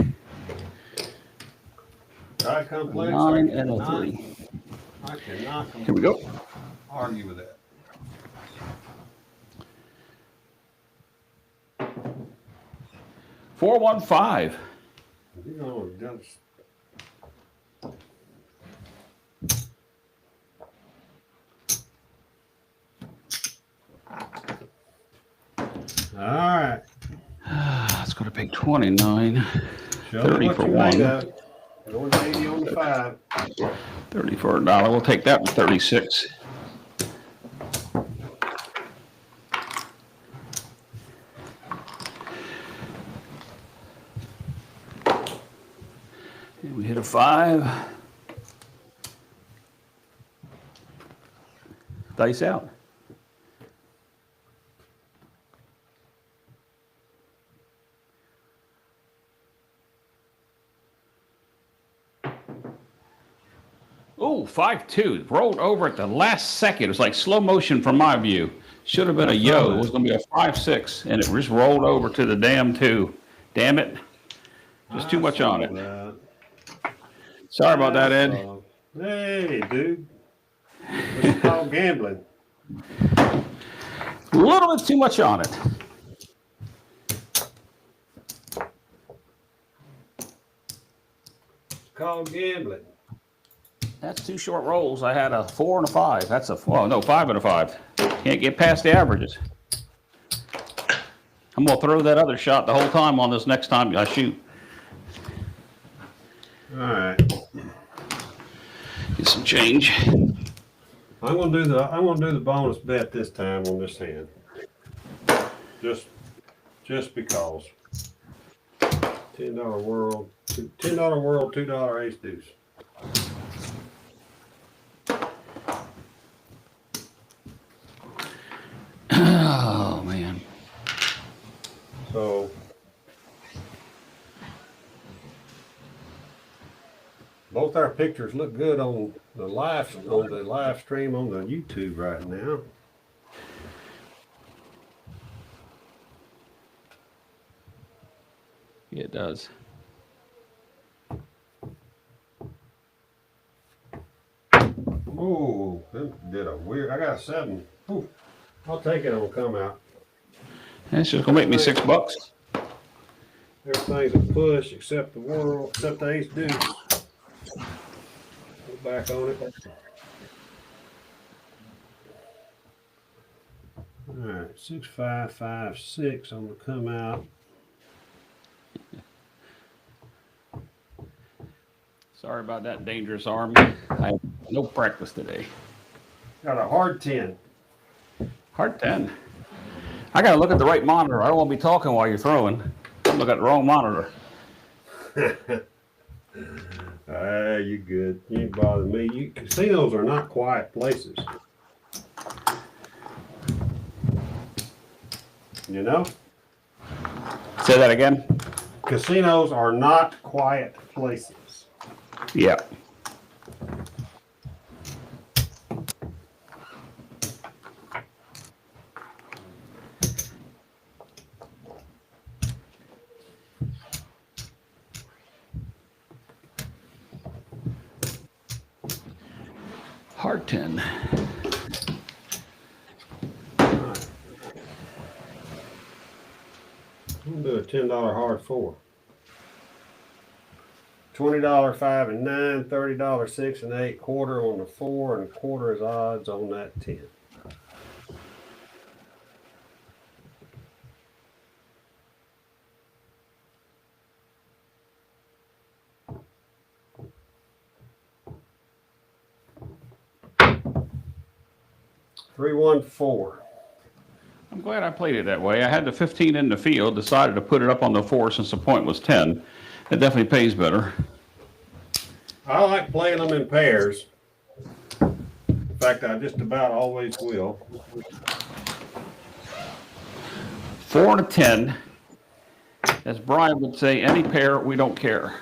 I complex. 9, and a 3. I cannot Here we go. argue with that. Four, 1, 5. You know, just all right. It's going to pay 29. Show 30 me what for you 1. made of. Going 80 on the 5. 30 for a dollar. We'll take that for 36. And we hit a 5. Dice out. Oh, 5-2. Rolled over at the last second. It was like slow motion from my view. Should have been a yo. It was going to be a 5-6, and it just rolled over to the damn 2. Damn it. Just too much on it. Sorry about that, Ed. Hey, dude. It's called gambling. A little bit too much on it. It's called gambling. That's 2 short rolls. I had a 4 and a 5. That's a 5 and a 5. Can't get past the averages. I'm gonna throw that other shot the whole time on this next time I shoot. All right. Get some change. I'm gonna do the bonus bet this time on this hand. Just because. $10 world, $2 ace deuce. Both our pictures look good on the live stream on the YouTube right now. Yeah, it does. Ooh, that did a weird. I got a 7. Ooh, I'll take it on come out. It's just gonna make me $6. Everything's a push except the world, except the ace deuce. Go back on it. All right, 6, 5, 5, 6. I'm gonna come out. Sorry about that dangerous arm. I have no practice today. Got a hard 10. Hard 10. I gotta look at the right monitor. I don't want to be talking while you're throwing. I'm looking at the wrong monitor. You good. You ain't bother me. Casinos are not quiet places. You know? Say that again. Casinos are not quiet places. Yeah. Hard 10. Right. I'm gonna do a $10 hard 4. $20 5 and 9, $30 6 and 8, quarter on the 4, and quarter is odds on that 10. Three, 1, 4. I'm glad I played it that way. I had the 15 in the field, decided to put it up on the 4 since the point was 10. It definitely pays better. I like playing them in pairs. In fact, I just about always will. 4 and a 10. As Brian would say, any pair, we don't care.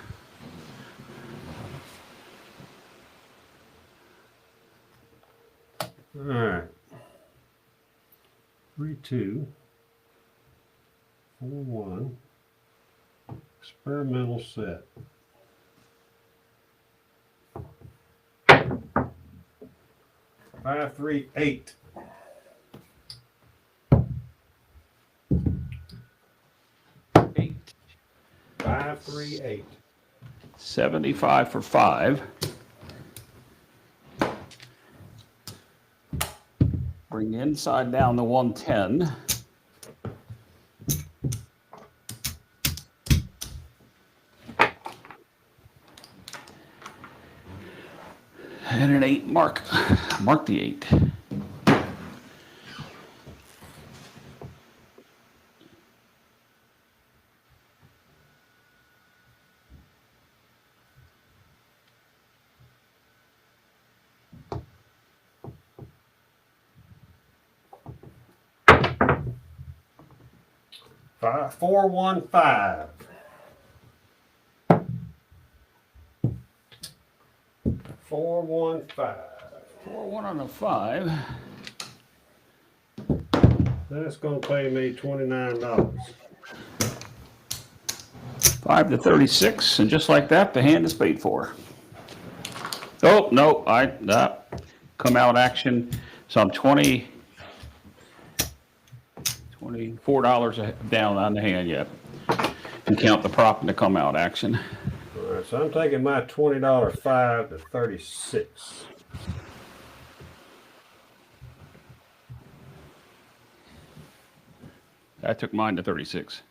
All right. 3, 2, 4, 1. Experimental set. 5, 3, 8. Eight. 5, 3, 8. 75 for 5. Bring the inside down to 110. And an 8 mark. Mark the 8. Five, 4, 1, 5. 4, 1, 5. 4, 1 on a 5. That's going to pay me $29. 5 to 36, and just like that, the hand is paid for. Oh, no, come out action. So I'm $24 down on the hand yet. And count the prop in the come out action. All right, so I'm taking my $20 5 to 36. I took mine to 36.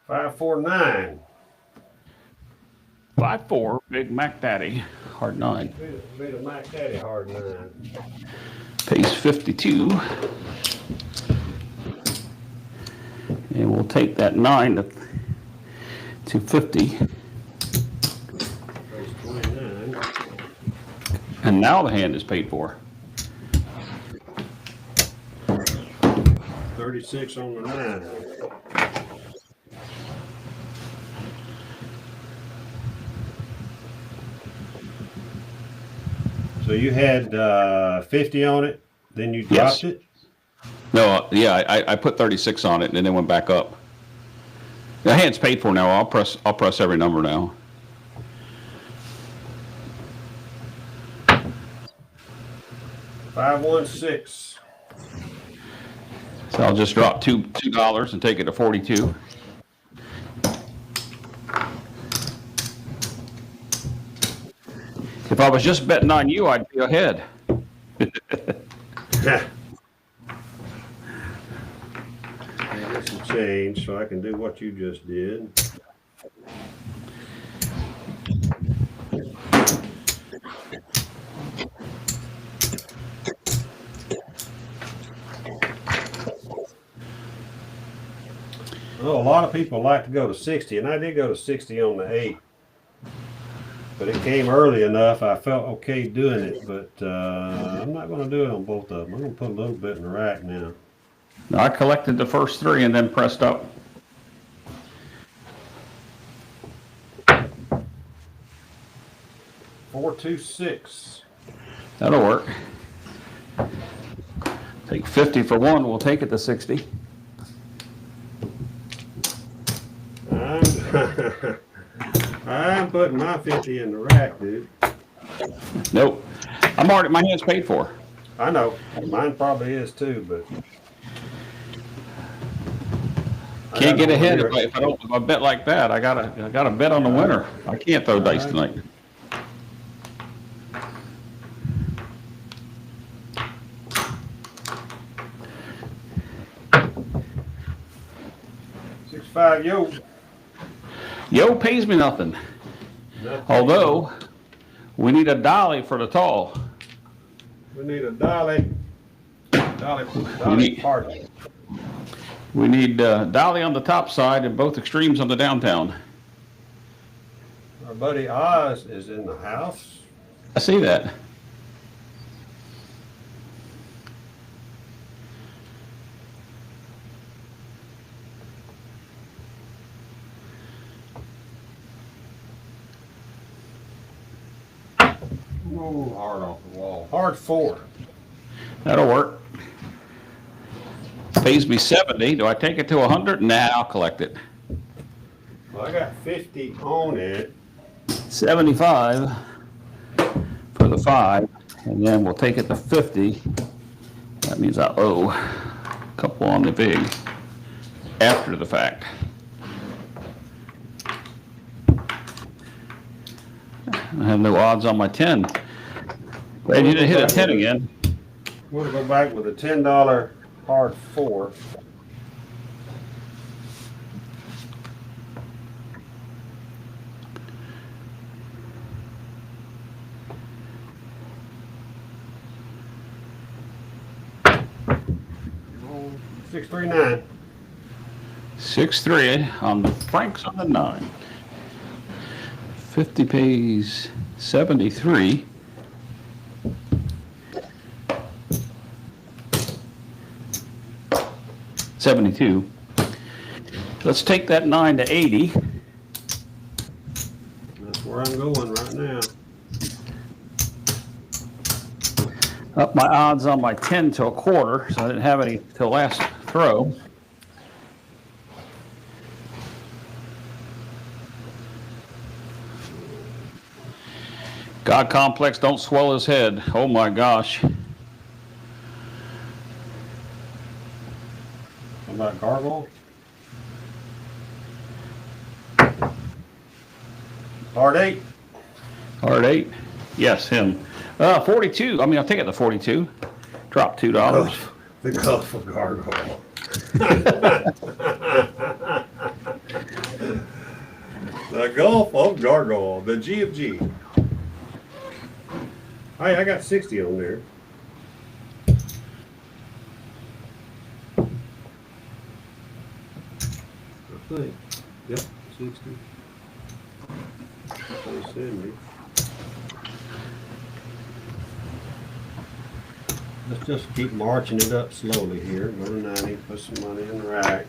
Five, 4, 9. 5-4, Big Mac Daddy, hard 9. Made a Mac Daddy hard 9. Pays 52. And we'll take that 9 to 50. That's 29. And now the hand is paid for. 36 on the 9. So you had 50 on it, then you dropped it? No, yeah, I put 36 on it and then it went back up. The hand's paid for now. I'll press every number now. $516. So I'll just drop $2 and take it to 42. If I was just betting on you, I'd be ahead. I get some change so I can do what you just did. Well, a lot of people like to go to 60, and I did go to 60 on the 8. But it came early enough, I felt okay doing it, but I'm not going to do it on both of them. I'm going to put a little bit in the rack now. I collected the first 3 and then pressed up. $426. That'll work. Take 50 for one. We'll take it to 60. I'm putting my 50 in the rack, dude. Nope. My hand's paid for. I know. Mine probably is too, but Can't get ahead if I bet like that. I gotta bet on the winner. I can't throw dice tonight. $6.5 yo. Yo pays me nothing. Although we need a dolly for the tall. We need a dolly. Dolly party. We need dolly on the top side and both extremes on the downtown. Our buddy Oz is in the house. I see that. Oh, hard off the wall. Hard 4. That'll work. Pays me 70. Do I take it to 100? Nah, I'll collect it. Well, I got 50 on it. 75 for the 5, and then we'll take it to 50. That means I owe a couple on the big after the fact. I have no odds on my 10. Glad you didn't hit a 10 again. We'll go back with a $10 hard 4. $639. 6-3 on the Franks on the 9. 50 pays 73. $72. Let's take that 9 to 80. That's where I'm going right now. Up my odds on my 10 to a quarter, so I didn't have any till last throw. God complex, don't swell his head. Oh my gosh. How about Gargoyle? Hard 8. Hard 8. Yes, him. 42. I mean, I'll take it to 42. Drop $2. The Gulf of Gargoyle. The Gulf of Gargoyle. The G of G. Hey, I got 60 on there. I think. Yep, 60. 70. Let's just keep marching it up slowly here. Go to 90, put some money in the rack.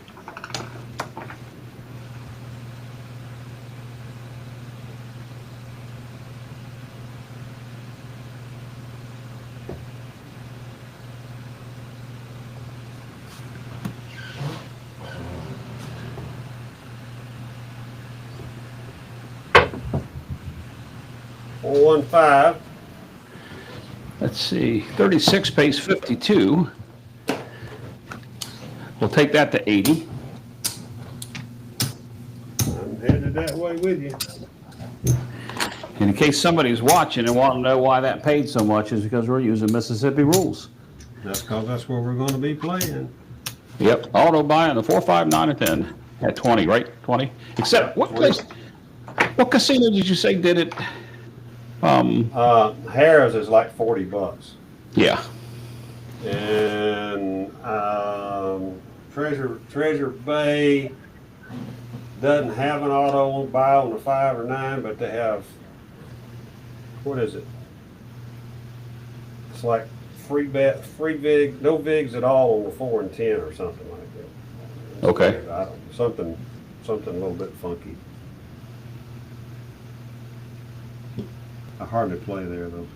$415. Let's see, 36 pays 52. We'll take that to 80. I'm headed that way with you. And in case somebody's watching and want to know why that paid so much is because we're using Mississippi rules. That's because that's where we're going to be playing. Yep, auto buy on the 4, 5, 9, and 10 at 20, right? 20. Except what 20. place? What casino did you say did it? Harris is like $40. Yeah. And Treasure Bay doesn't have an auto buy on the 5 or 9, but they have, what is it? It's like free vig, no vigs at all on the 4 and 10 or something like that. Okay. Something a little bit funky. I hardly play there though.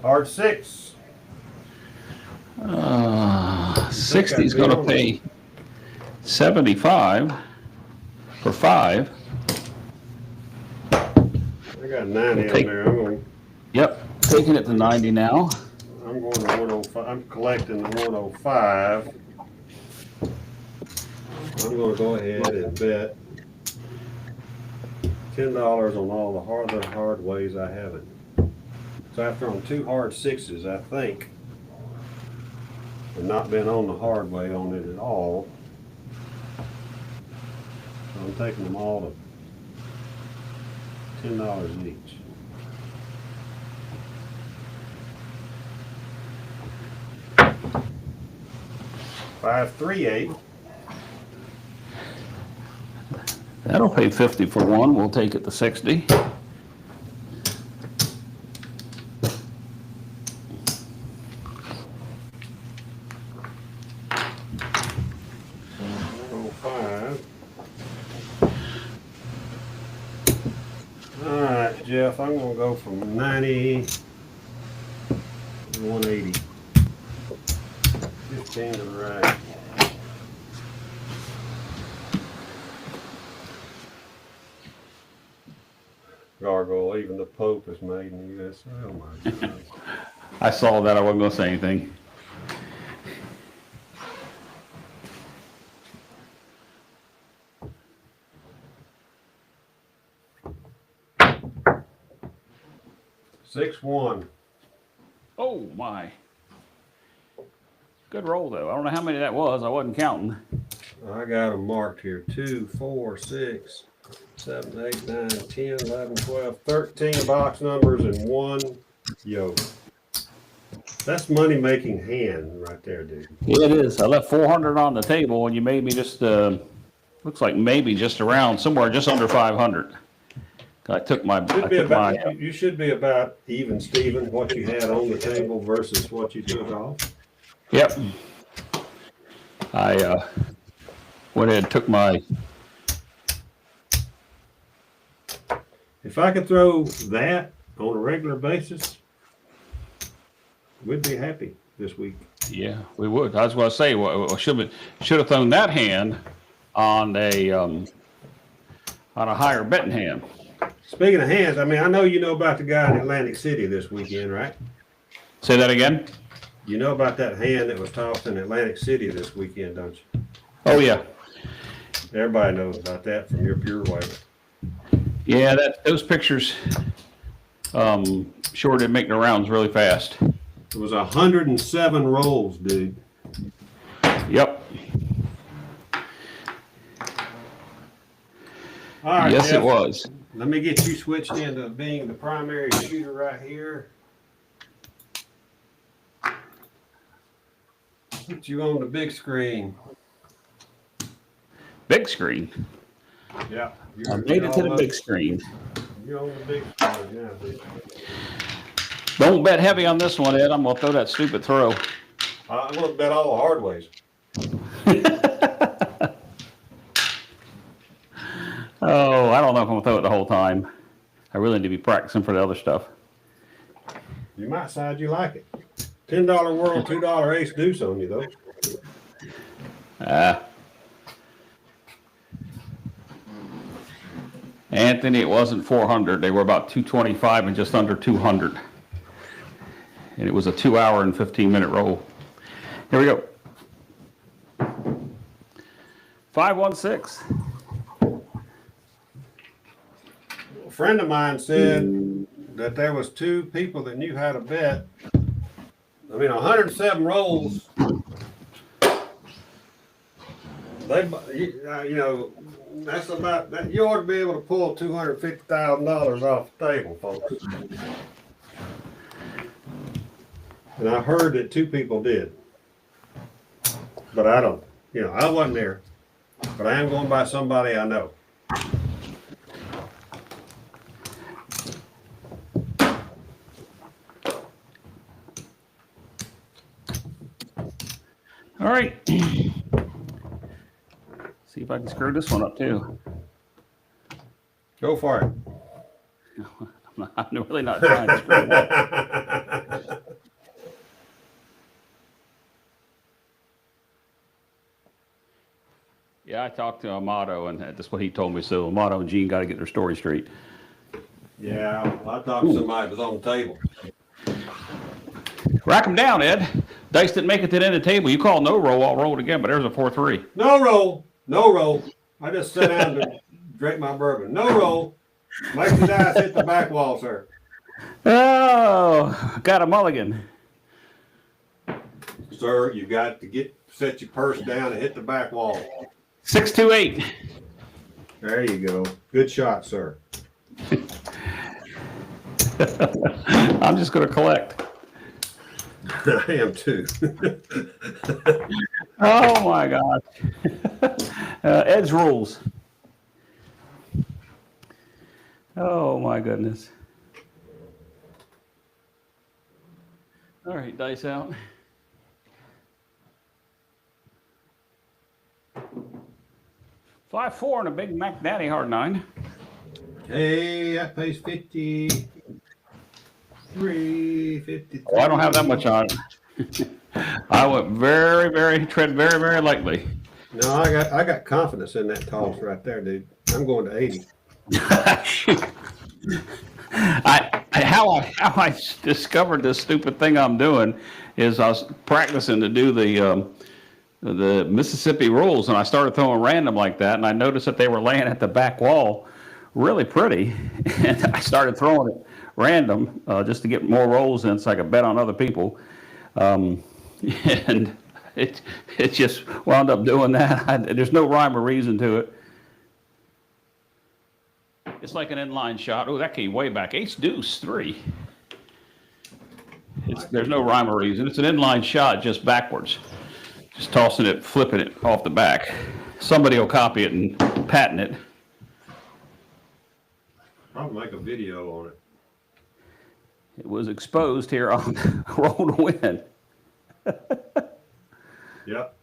Hard 6. 60 is going to pay 75 for 5. I got 90 on there. Yep, taking it to 90 now. I'm going to 105. I'm collecting the 105. I'm going to go ahead and bet $10 on all the hard ways I have it. So after on 2 hard 6s, I think, and not been on the hard way on it at all. So I'm taking them all to $10 each. $538. That'll pay 50 for 1. We'll take it to 60. Alright, Jeff, I'm going to go from 90 to 180. 15 to the right. Gargoyle, even the Pope is made in the USA. Oh my God. I saw that. I wasn't going to say anything. Six one. Oh, my. Good roll, though. I don't know how many that was. I wasn't counting. I got them marked here. 2, 4, 6, 7, 8, 9, 10, 11, 12, 13 box numbers and 1 yoke. That's money making hand right there, dude. Yeah, it is. I left 400 on the table, and you made me just, looks like maybe just around, somewhere just under 500. I took my, You should be about even, Steven, what you had on the table versus what you took off. Yep. I went ahead and took my. If I could throw that on a regular basis, we'd be happy this week. Yeah, we would. I was going to say, well, should have thrown that hand on a higher betting hand. Speaking of hands, I mean, I know you know about the guy in Atlantic City this weekend, right? Say that again? You know about that hand that was tossed in Atlantic City this weekend, don't you? Oh, yeah. Everybody knows about that from your pure waiver. Yeah, those pictures sure did make the rounds really fast. It was 107 rolls, dude. Yep. All right, yes, Jeff, it was. let me get you switched into being the primary shooter right here. Put you on the big screen. Big screen. Yeah. I made it to the big screen. You're on the big screen now, dude. Don't bet heavy on this one, Ed. I'm gonna throw that stupid throw. I'm gonna bet all the hard ways. Oh, I don't know if I'm gonna throw it the whole time. I really need to be practicing for the other stuff. You might decide you like it. $10 world, $2 ace deuce on you though. Anthony, it wasn't 400. They were about 225 and just under 200. And it was a 2 hour and 15-minute roll. Here we go. 516. A friend of mine said that there was two people that knew how to bet. I mean, 107 rolls. They, you know, that's about that. You ought to be able to pull $250,000 off the table, folks. And I heard that two people did, but I don't. You know, I wasn't there, but I am going by somebody I know. All right. See if I can screw this one up too. Go for it. I'm really not trying to screw it up. Yeah, I talked to Amato, and that's what he told me. So Amato and Gene got to get their story straight. Yeah, I talked to somebody that was on the table. Rack them down, Ed. Dice didn't make it to the end of the table. You call no roll, I'll roll it again, but there's a 4-3. No roll, no roll. I just sat down to drink my bourbon. No roll. Make the dice hit the back wall, sir. Oh, got a mulligan. Sir, you got to set your purse down and hit the back wall. 6-2-8. There you go. Good shot, sir. I'm just going to collect. I am too. Oh my gosh. Ed's rules. Oh my goodness. All right, dice out. $5-4 and a big Mac Daddy hard 9. Hey, that pays 53, 53. Oh, I don't have that much on it. I went tread very, very lightly. No, I got confidence in that toss right there, dude. I'm going to 80. How I discovered this stupid thing I'm doing is I was practicing to do the Mississippi rules, and I started throwing random like that, and I noticed that they were laying at the back wall really pretty, and I started throwing it random just to get more rolls in so I could bet on other people, and it just wound up doing that. There's no rhyme or reason to it. It's like an inline shot. Oh, that came way back. Ace deuce 3. There's no rhyme or reason. It's an inline shot just backwards. Just tossing it, flipping it off the back. Somebody will copy it and patent it. I'll make a video on it. It was exposed here on Roll to Win. Yep.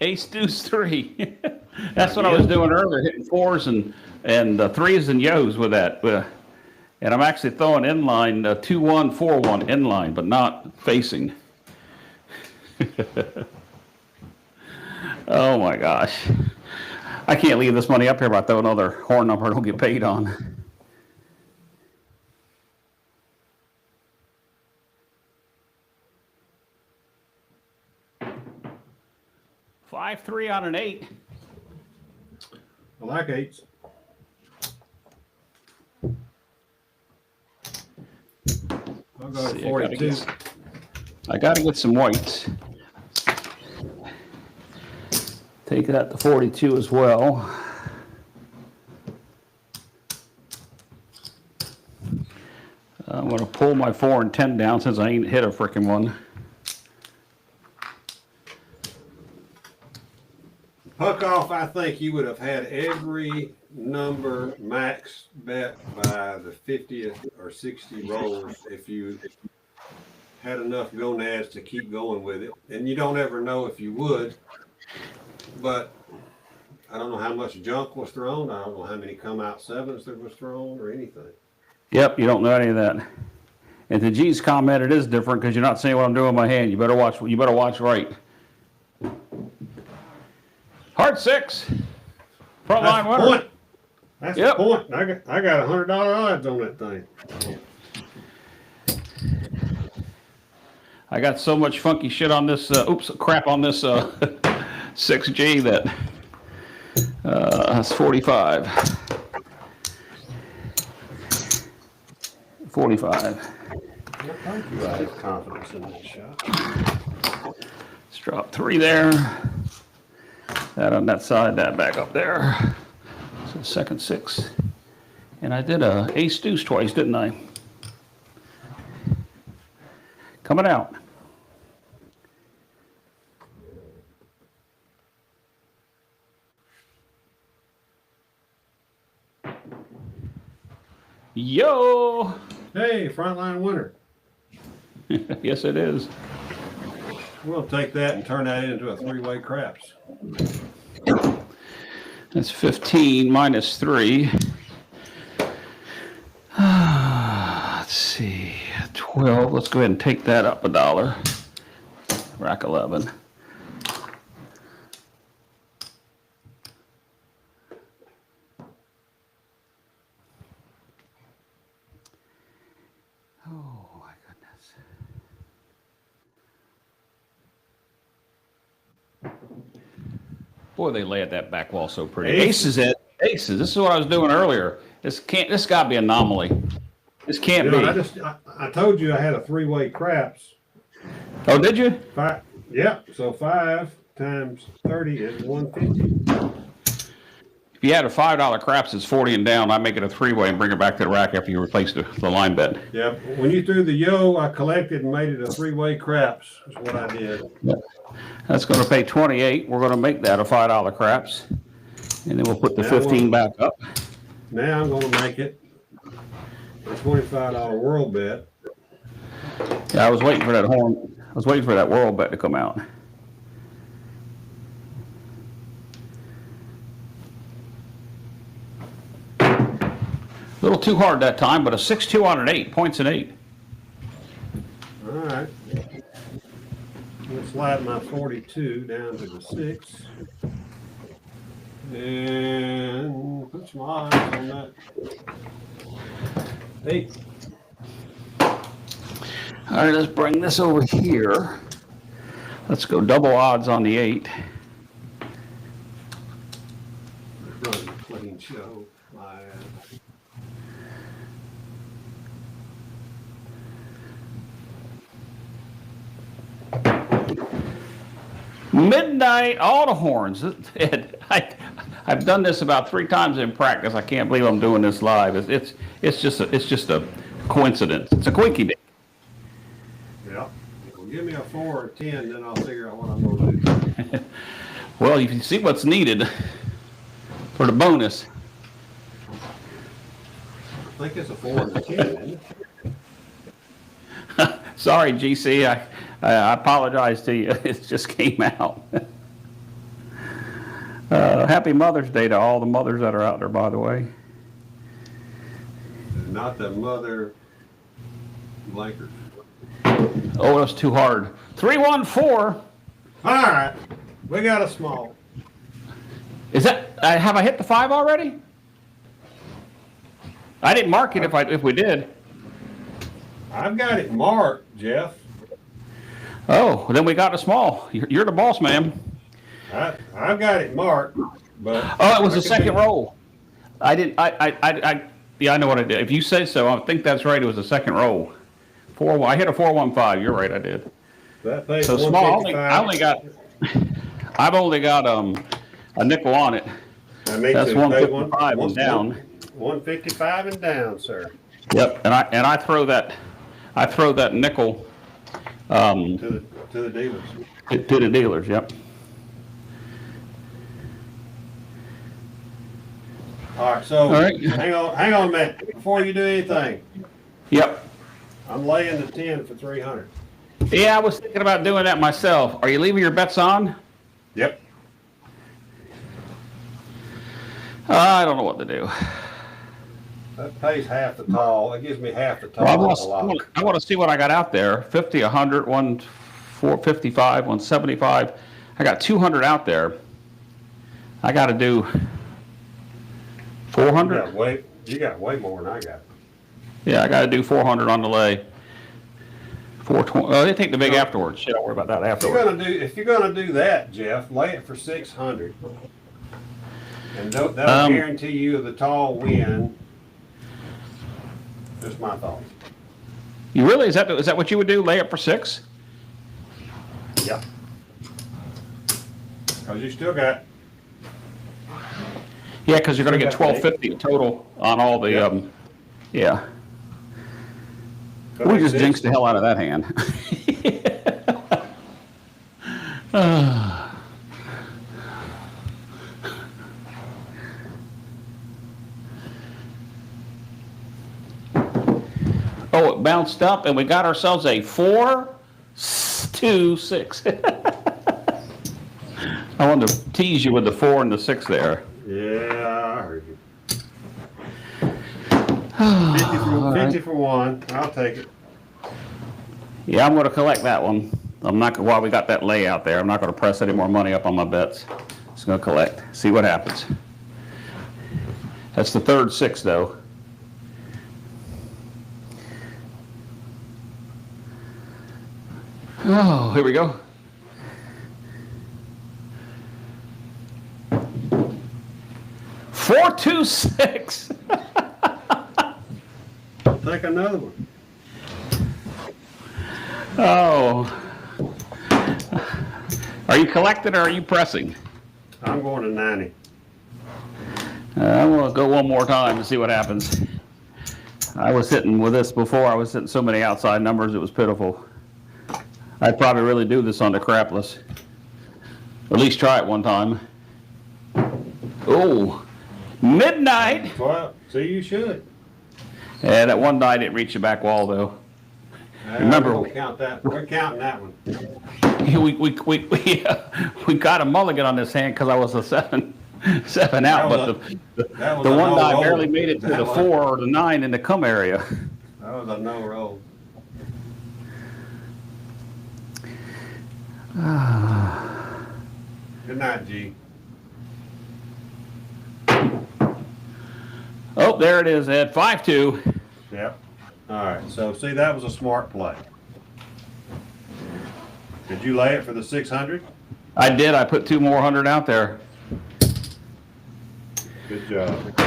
Ace deuce 3. That's what I was doing earlier, hitting 4s and 3s and yos with that. And I'm actually throwing inline 2-1, 4-1 inline, but not facing. Oh my gosh. I can't leave this money up here if I throw another horn number I don't get paid on. $5-3 on an 8. I like 8s. I'll go to 42. I got to get some whites. Take that to 42 as well. I'm going to pull my 4 and 10 down since I ain't hit a frickin' one. Hook off, I think you would have had every number max bet by the 50th or 60 rolls if you had enough gonads to keep going with it. And you don't ever know if you would, but I don't know how much junk was thrown. I don't know how many come out sevens that was thrown or anything. Yep, you don't know any of that. And to G's comment, it is different because you're not seeing what I'm doing with my hand. You better watch. You better watch right. Hard six. Front line That's the winner. point. That's the point. I got $100 odds on that thing. I got so much funky shit on this. Crap on this 6G that that's 45. 45. Thank you. I have confidence in that shot. Let's drop 3 there. That on that side, that back up there. So second 6. And I did a ace deuce twice, didn't I? Coming out. Yo! Hey, frontline winner. Yes, it is. We'll take that and turn that into a 3-way craps. That's 15 minus 3. Let's see, 12. Let's go ahead and take that up $1. Rack 11. Oh my goodness. Boy, they lay at that back wall so pretty. Aces it. Aces. This is what I was doing earlier. This gotta be an anomaly. This can't be. I told you I had a 3-way craps. Oh, did you? 5. Yep. So 5 times 30 is 150. If you had a $5 craps, it's 40 and down. I make it a 3-way and bring it back to the rack after you replace the line bet. Yep. When you threw the yo, I collected and made it a 3-way craps. That's what I did. Yep. That's going to pay 28. We're going to make that a $5 craps, and then we'll put the 15 back up. Now I'm going to make it a $25 world bet. Yeah, I was waiting for that horn. I was waiting for that world bet to come out. A little too hard that time, but a 6-2 on an 8, points an 8. All right. We'll slide my 42 down to the 6. And put some odds on that 8. All right, let's bring this over here. Let's go double odds on the 8. Run a clean show. Midnight, all the horns. I've done this about 3 times in practice. I can't believe I'm doing this live. It's just a coincidence. It's a quickie day. Yeah. Well, give me a 4 or 10, then I'll figure out what I'm going to do. Well, you can see what's needed for the bonus. I think it's a 4 and a 10, isn't it? Sorry, GC. I apologize to you. It just came out. Happy Mother's Day to all the mothers that are out there, by the way. Not the mother blankers. Oh, that's too hard. 314. All right. We got a small. Is that? Have I hit the 5 already? I didn't mark it if we did. I've got it marked, Jeff. Oh, then we got a small. You're the boss, man. I've got it marked, but oh, it was the second roll. I didn't. Yeah, I know what I did. If you say so, I think that's right. It was the second roll. 4. I hit a 415. You're right. I did. That pays So small. I've only got a nickel on it. That's 155 and down. 155 and down, sir. Yep. And I throw that nickel To the dealers. to the dealers. Yep. All right, so All right. hang on a minute. Before you do anything, Yep. I'm laying the 10 for 300. Yeah, I was thinking about doing that myself. Are you leaving your bets on? Yep. I don't know what to do. That pays half the tall. That gives me half the tall. Well, I want to see what I got out there. 50, 100, 455, 175. I got 200 out there. I got to do 400. You got way more than I got. Yeah, I got to do 400 on the lay. 420. Oh, they take the big afterwards. Shit, don't worry about that afterwards. If you're gonna do that, Jeff, lay it for 600, and that'll guarantee you the tall win. Just my thoughts. You really? Is that what you would do? Lay it for 6? Yeah. Because you still got. Yeah, because you're going to get Still got 1250 total on all the. Yep. Yeah. That We makes just sense. jinxed the hell out of that hand. Oh, it bounced up and we got ourselves a 4-2-6. I wanted to tease you with the 4 and the 6 there. Yeah, I heard you. 50 for one. I'll take it. Yeah, I'm going to collect that one. I'm not while we got that lay out there. I'm not going to press any more money up on my bets. Just going to collect. See what happens. That's the third 6 though. Oh, here we go. 4-2-6. Take another one. Oh. Are you collecting or are you pressing? I'm going to 90. I'm going to go one more time and see what happens. I was hitting with this before. I was hitting so many outside numbers, it was pitiful. I'd probably really do this on the crapless. At least try it one time. Oh, midnight. Well, see, you should. Yeah, that one die didn't reach the back wall though. Remember, we'll count that. We're counting that one. we got a mulligan on this hand because I was a 7 out, but the one die barely made it to the 4 or the 9 in the come area. That was a no roll. Good night, G. Oh, there it is, Ed. 5-2. Yep. All right. So, see, that was a smart play. Did you lay it for the 600? I did. I put 2 more 100 out there. Good job.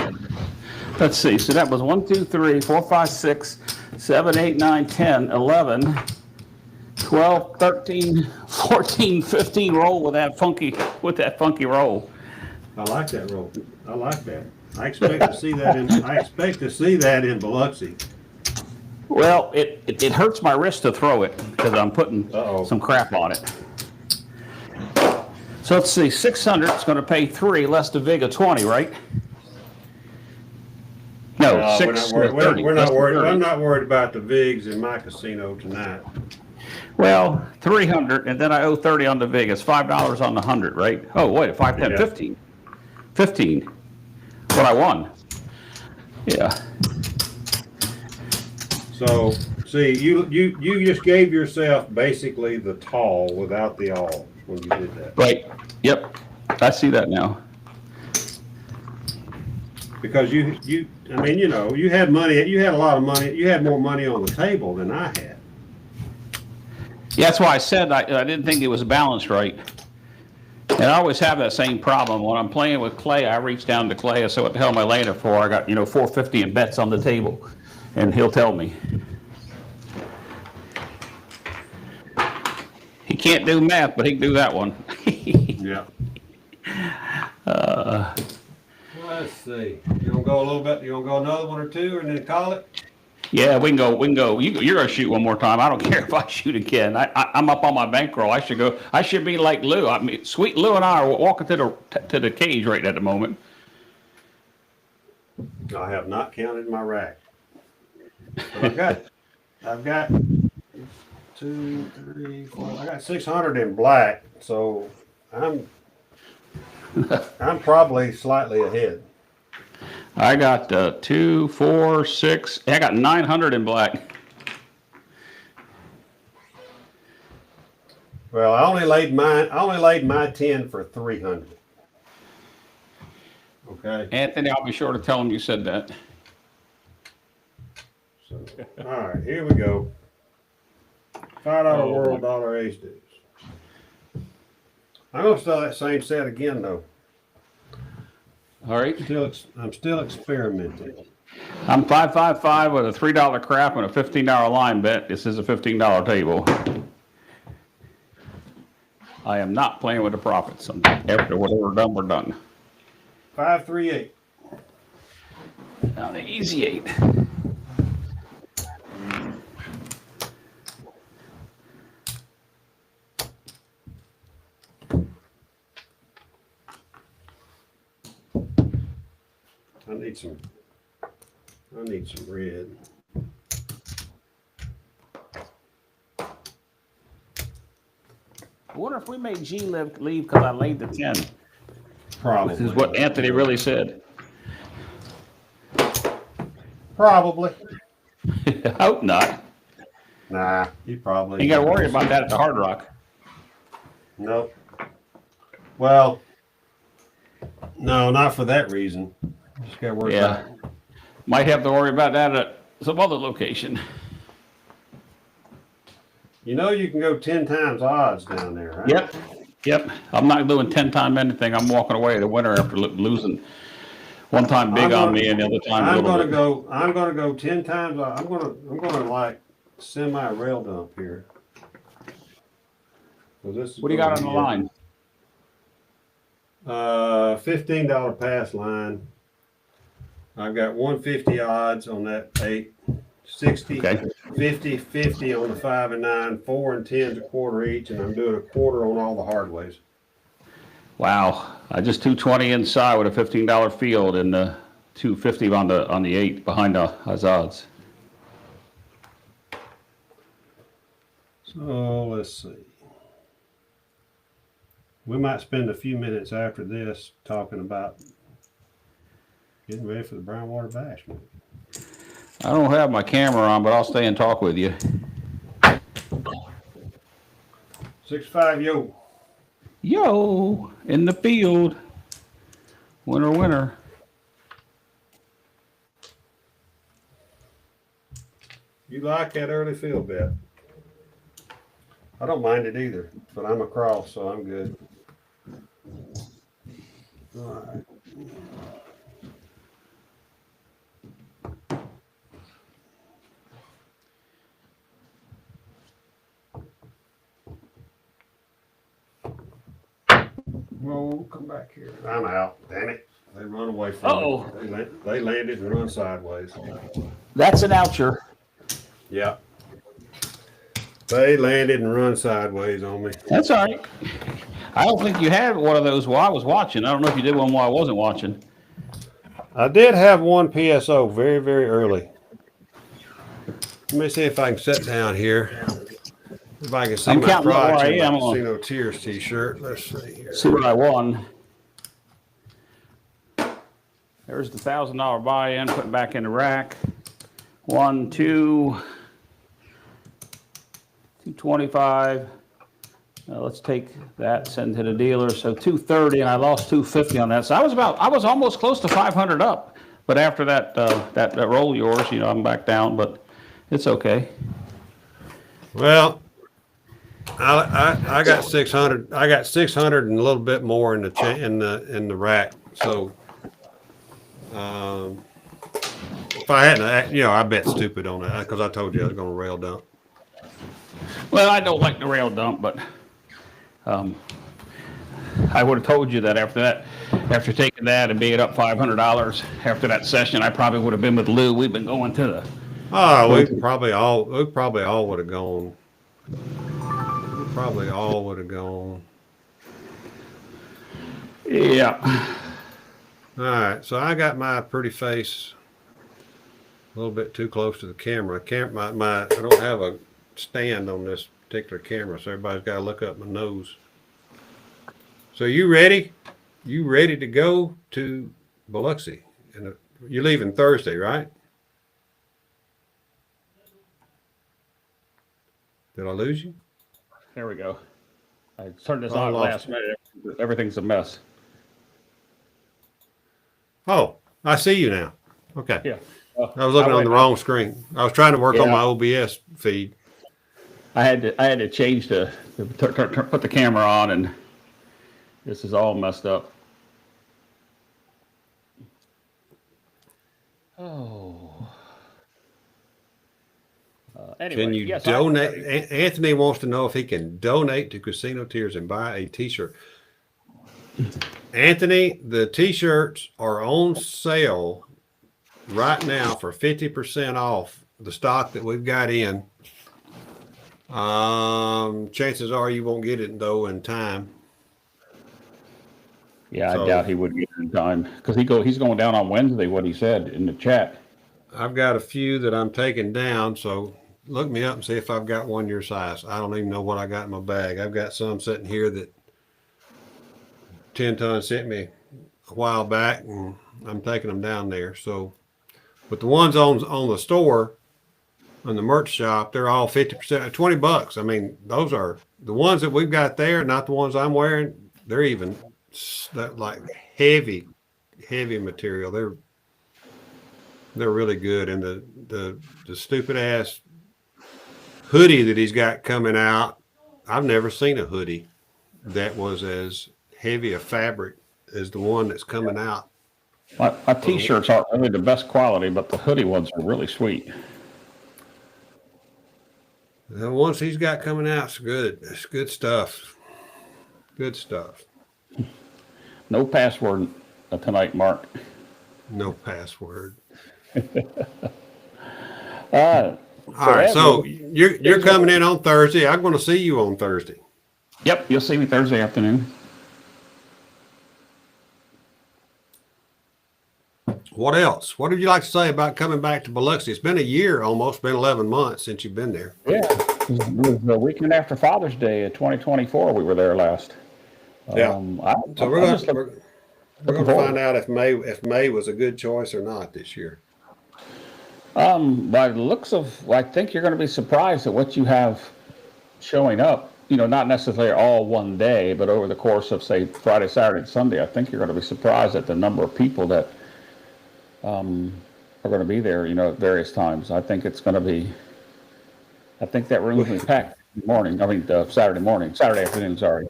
Let's see. So that was 1, 2, 3, 4, 5, 6, 7, 8, 9, 10, 11, 12, 13, 14, 15 roll with that funky roll. I like that roll. I like that. I expect to see that in Biloxi. Well, it hurts my wrist to throw it because I'm putting some crap on it. So let's see, 600 is going to pay 3 less the vig of 20, right? No, 6. We're not worried. I'm not worried about the vigs in my casino tonight. Well, 300, and then I owe 30 on the vig. It's $5 on the 100, right? Oh, wait, 5, 10, 15. 15. What I won. Yeah. So, see, you just gave yourself basically the tall without the all when you did that. Right. Yep. I see that now. Because you had money, you had a lot of money, you had more money on the table than I had. Yeah, that's why I said I didn't think it was balanced right. And I always have that same problem. When I'm playing with Clay, I reach down to Clay. I say, what the hell am I laying it for? I got, 450 in bets on the table. And he'll tell me. He can't do math, but he can do that one. Yeah. Let's see. You gonna go a little bit? You gonna go another one or two, and then call it? Yeah, we can go. You're gonna shoot one more time. I don't care if I shoot again. I'm up on my bankroll. I should go. I should be like Lou. I mean, sweet Lou and I are walking to the cage right at the moment. I have not counted my rack. But I've got 2, 3, 4. I got 600 in black, so I'm probably slightly ahead. I got 2, 4, 6. I got 900 in black. Well, I only laid my 10 for 300. Okay. Anthony, I'll be sure to tell him you said that. So, all right, here we go. $5 World Dollar Ace dues. I'm gonna sell that same set again though. All right. I'm still experimenting. I'm 555 with a $3 crap and a $15 line bet. This is a $15 table. I am not playing with the profits after whatever done, we're done. 538. Now the easy 8. I need some red. I wonder if we made G leave because I laid the 10. Probably. This is what Anthony really said. Probably. I hope not. Nah, he probably. You got to worry about that at the Hard Rock. Nope. Well, no, not for that reason. Just got to worry about. Might have to worry about that at some other location. You know you can go 10 times odds down there, right? Yep. I'm not doing 10 times anything. I'm walking away the winner after losing one time big on me and the other time I'm gonna go 10 times. I'm gonna like semi rail dump here. So what do you got on the line? $15 pass line. I've got 150 odds on that 8, 60, Okay. 50, 50 on the 5 and 9, 4 and 10's a quarter each, and I'm doing a quarter on all the hard ways. Wow. I just 220 inside with a $15 field and 250 on the 8 behind his odds. So let's see. We might spend a few minutes after this talking about getting ready for the Brownwater Bash. I don't have my camera on, but I'll stay and talk with you. 6-5, yo. Yo, in the field. Winner, winner. You like that early field bet? I don't mind it either, but I'm across, so I'm good. All right. Well, come back here. I'm out. Damn it. They run away from me. They landed and run sideways. That's an oucher. Yeah. They landed and run sideways on me. That's all right. I don't think you had one of those while I was watching. I don't know if you did one while I wasn't watching. I did have one PSO very, very early. Let me see if I can sit down here. If I can see I'm my counting up where crotch I and am. my See No Tears t-shirt. Let's see here. See what I won. There's the $1,000 buy-in, put it back in the rack. 1, 2, 225. Let's take that, send to the dealer. So 230, and I lost 250 on that. So I was almost close to 500 up. But after that roll yours, I'm back down. But it's okay. Well, I got 600. I got 600 and a little bit more in the rack. So if I hadn't, I bet stupid on that because I told you I was going to rail dump. Well, I don't like the rail dump, but I would have told you that after taking that and being up $500 after that session, I probably would have been with Lou. We've been going to the. Oh, we probably all would have gone. We probably all would have gone. Yeah. All right, so I got my pretty face a little bit too close to the camera. I don't have a stand on this particular camera, so everybody's got to look up my nose. So you ready? You ready to go to Biloxi? And you're leaving Thursday, right? Did I lose you? There we go. I turned this I on lost last minute. Everything's a mess. Oh, I see you now. Okay. Yeah. I was looking on the wrong screen. I was trying to work on Yeah. my OBS feed. I had to change put the camera on, and this is all messed up. Oh. Anyway, Can you yes, donate? Anthony wants to know if he can donate to Casino Tears and buy a T-shirt. Anthony, the T-shirts are on sale right now for 50% off the stock that we've got in. Chances are you won't get it though in time. Yeah, So- I doubt he would get it in time because he's going down on Wednesday. What he said in the chat. I've got a few that I'm taking down, so look me up and see if I've got one your size. I don't even know what I got in my bag. I've got some sitting here that 10 Ton sent me a while back, and I'm taking them down there. So, but the ones on the store, on the merch shop, they're all 50%, $20. I mean, those are the ones that we've got there, not the ones I'm wearing. They're even that like heavy material. They're really good, and the stupid ass hoodie that he's got coming out. I've never seen a hoodie that was as heavy a fabric as the one that's coming out. My T-shirts aren't really the best quality, but the hoodie ones are really sweet. The ones he's got coming out's good. It's good stuff. Good stuff. No password tonight, Mark. No password. Uh, All right, so you're coming in on Thursday. I'm going to see you on Thursday. Yep, you'll see me Thursday afternoon. What else? What would you like to say about coming back to Biloxi? It's been a year, almost been 11 months since you've been there. Yeah, it was the weekend after Father's Day of 2024. We were there last. Yeah. So we're I'm just going to find out if May was a good choice or not this year. By the looks of, I think you're going to be surprised at what you have showing up. You know, not necessarily all one day, but over the course of, say, Friday, Saturday, and Sunday. I think you're going to be surprised at the number of people that are going to be there. You know, at various times. I think it's going to be. I think that room will be packed in the morning. I mean, Saturday afternoon. Sorry.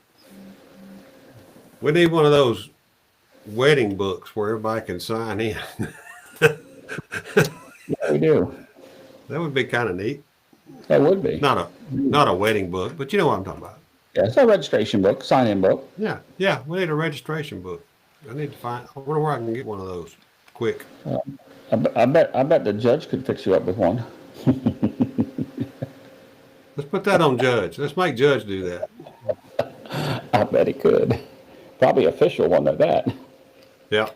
We need one of those wedding books where everybody can sign in. Yeah, we do. That would be kind of neat. That would be. Not a wedding book, but you know what I'm talking about. Yeah, it's a registration book, sign-in book. Yeah. We need a registration book. I need to find. I wonder where I can get one of those quick. I bet the judge could fix you up with one. Let's put that on Judge. Let's make Judge do that. I bet he could. Probably official one at that. Yeah.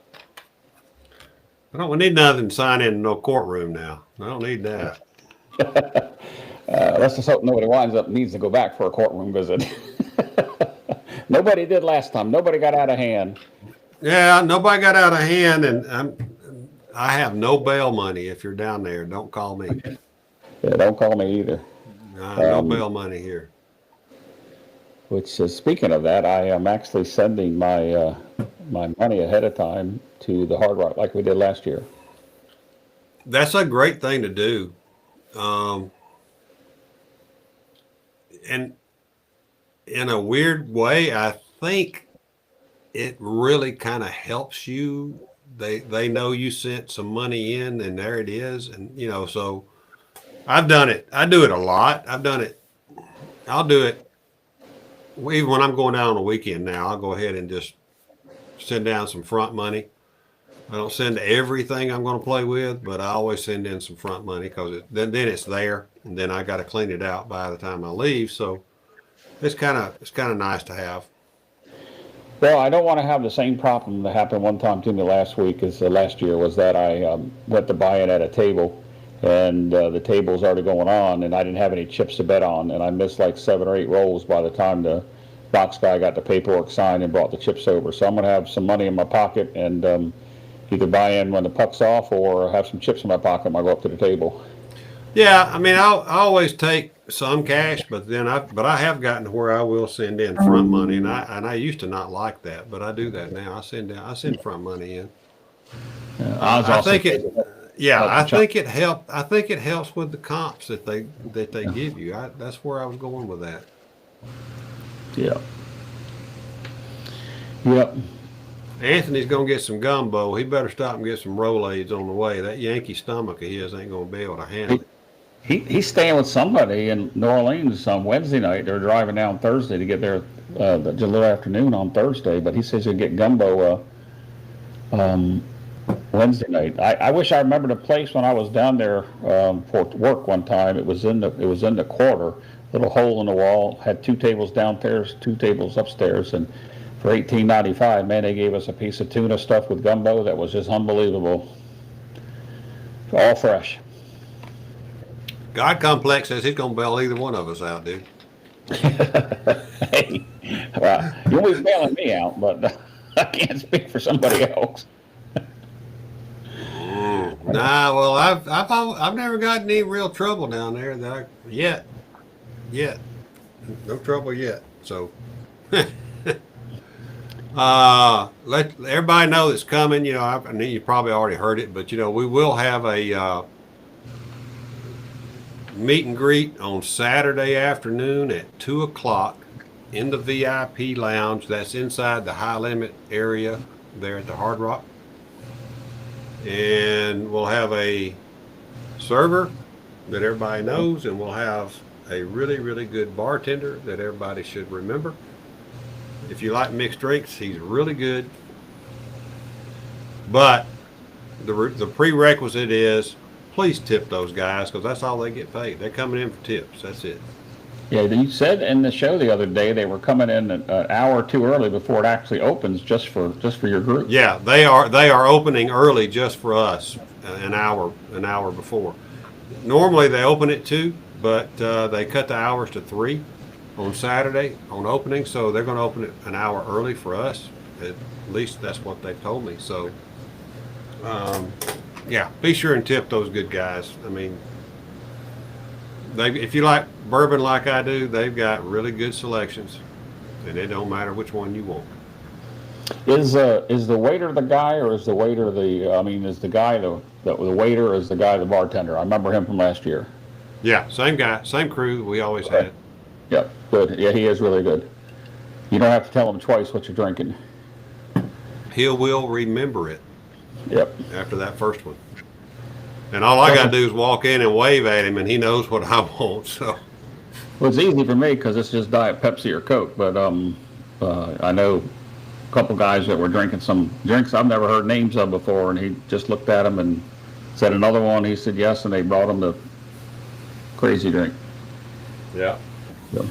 I don't need nothing to sign in no courtroom now. I don't need that. Let's just hope nobody needs to go back for a courtroom visit. Nobody did last time. Nobody got out of hand. Yeah, nobody got out of hand, and I have no bail money. If you're down there, don't call me. Yeah, don't call me either. No bail money here. Which is, speaking of that, I am actually sending my money ahead of time to the Hard Rock like we did last year. That's a great thing to do. And in a weird way, I think it really kind of helps you. They know you sent some money in, and there it is. And, you know, so I've done it. I do it a lot. I've done it. I'll do it. Even when I'm going down on the weekend now, I'll go ahead and just send down some front money. I don't send everything I'm going to play with, but I always send in some front money because then it's there, and then I got to clean it out by the time I leave. So it's kind of nice to have. Well, I don't want to have the same problem that happened one time to me last week as last year was that I went to buy in at a table and the table was already going on and I didn't have any chips to bet on and I missed like 7 or 8 rolls by the time the box guy got the paperwork signed and brought the chips over. So I'm going to have some money in my pocket and either buy in when the puck's off or have some chips in my pocket when I go up to the table. Yeah, I mean, I always take some cash, but I have gotten to where I will send in front money, and I used to not like that, but I do that now. I send front money in. I was I also think it, yeah, help the I chunk. think it helped. I think it helps with the comps that they give you. That's where I was going with that. Yeah. Yep. Anthony's gonna get some gumbo. He better stop and get some Rolaids on the way. That Yankee stomach of his ain't gonna be able to handle it. He's staying with somebody in New Orleans on Wednesday night. They're driving down Thursday to get there a little afternoon on Thursday, but he says he'll get gumbo Wednesday night. I wish I remembered the place when I was down there for work one time. It was in the quarter, little hole in the wall. Had 2 tables downstairs, 2 tables upstairs, and for $18.95, man, they gave us a piece of tuna stuffed with gumbo that was just unbelievable, all fresh. God Complex says he's gonna bail either one of us out, dude. Hey, you won't be bailing me out, but I can't speak for somebody else. Nah, well, I've never got any real trouble down there yet. No trouble yet. So, let everybody know that's coming. You know, I mean, you probably already heard it, but we will have a meet and greet on Saturday afternoon at 2 o'clock in the VIP lounge. That's inside the high limit area there at the Hard Rock. And we'll have a server that everybody knows, and we'll have a really, really good bartender that everybody should remember. If you like mixed drinks, he's really good. But the prerequisite is please tip those guys because that's all they get paid. They're coming in for tips. That's it. Yeah, you said in the show the other day they were coming in an hour or two early before it actually opens, just for your group. Yeah, they are opening early just for us, an hour before. Normally they open at 2, but they cut the hours to 3 on Saturday on opening, so they're going to open it an hour early for us. At least that's what they've told me. So, yeah, be sure and tip those good guys. I mean, if you like bourbon like I do, they've got really good selections, and it don't matter which one you want. Is the waiter the guy, or is the waiter the? I mean, is the guy the waiter, or is the guy the bartender? I remember him from last year. Yeah, same guy, same crew we always Okay. had. Yep, good. Yeah, he is really good. You don't have to tell him twice what you're drinking. He will remember it Yep. after that first one. And all I got to do is walk in and wave at him, and he knows what I want. So, Well, it's easy for me because it's just Diet Pepsi or Coke. But I know a couple guys that were drinking some drinks I've never heard names of before, and he just looked at them and said another one. He said yes, and they brought him the crazy drink. yeah, So,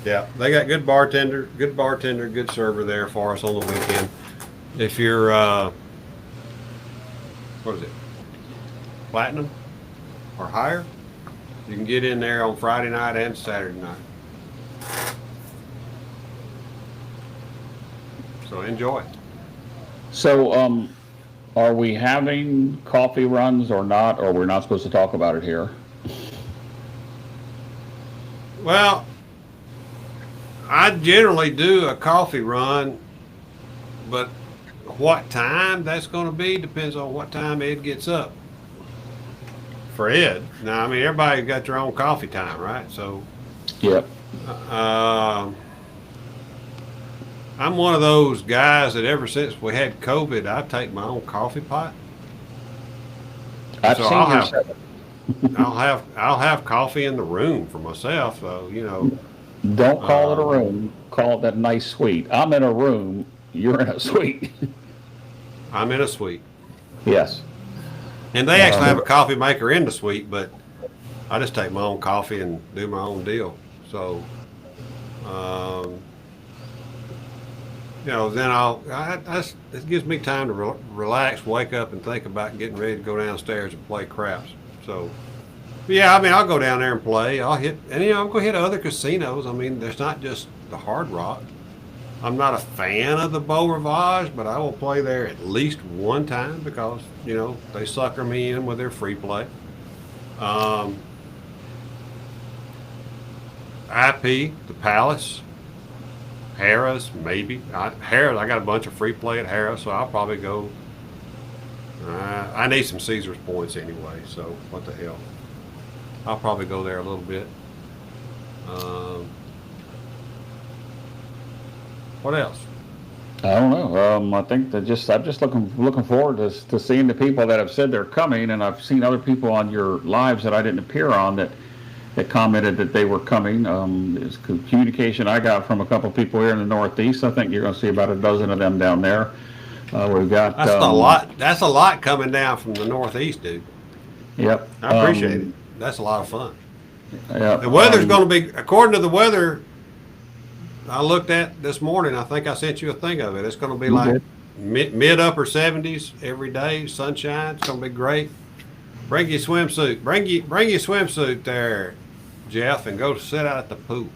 yeah, they got good bartender, good server there for us on the weekend. If you're, what is it, platinum or higher, you can get in there on Friday night and Saturday night. So enjoy. so are we having coffee runs or not, or we're not supposed to talk about it here? Well, I generally do a coffee run, but what time that's going to be depends on what time Ed gets up. For Ed, now I mean everybody's got their own coffee time, right? So Yep. I'm one of those guys that ever since we had COVID, I take my own coffee pot. I've So seen I'll your have- setup. I'll have coffee in the room for myself. Don't call it a room. Call it that nice suite. I'm in a room. You're in a suite. I'm in a suite. Yes. And they actually have a coffee maker in the suite, but I just take my own coffee and do my own deal. So, then it gives me time to relax, wake up, and think about getting ready to go downstairs and play craps. So, yeah, I mean, I'll go down there and play. I'm going to hit other casinos. I mean, there's not just the Hard Rock. I'm not a fan of the Beau Rivage, but I will play there at least one time because, they sucker me in with their free play. Um, IP, the Palace, Harrah's, maybe. Harrah's, I got a bunch of free play at Harrah's, so I'll probably go. I need some Caesar's points anyway, so what the hell. I'll probably go there a little bit. Um, what else? I don't know. I think I'm just looking forward to seeing the people that have said they're coming, and I've seen other people on your lives that I didn't appear on that commented that they were coming. There's communication I got from a couple of people here in the Northeast. I think you're going to see about a dozen of them down there. We've got That's a lot. That's a lot coming down from the Northeast, dude. Yep. I appreciate it. That's a lot of fun. Yeah. The weather's going to be, according to the weather I looked at this morning. I think I sent you a thing of it. It's going to be like mid upper 70s every day, sunshine. It's going to be great. Bring your swimsuit. Bring your swimsuit there, Jeff, and go sit out at the pool.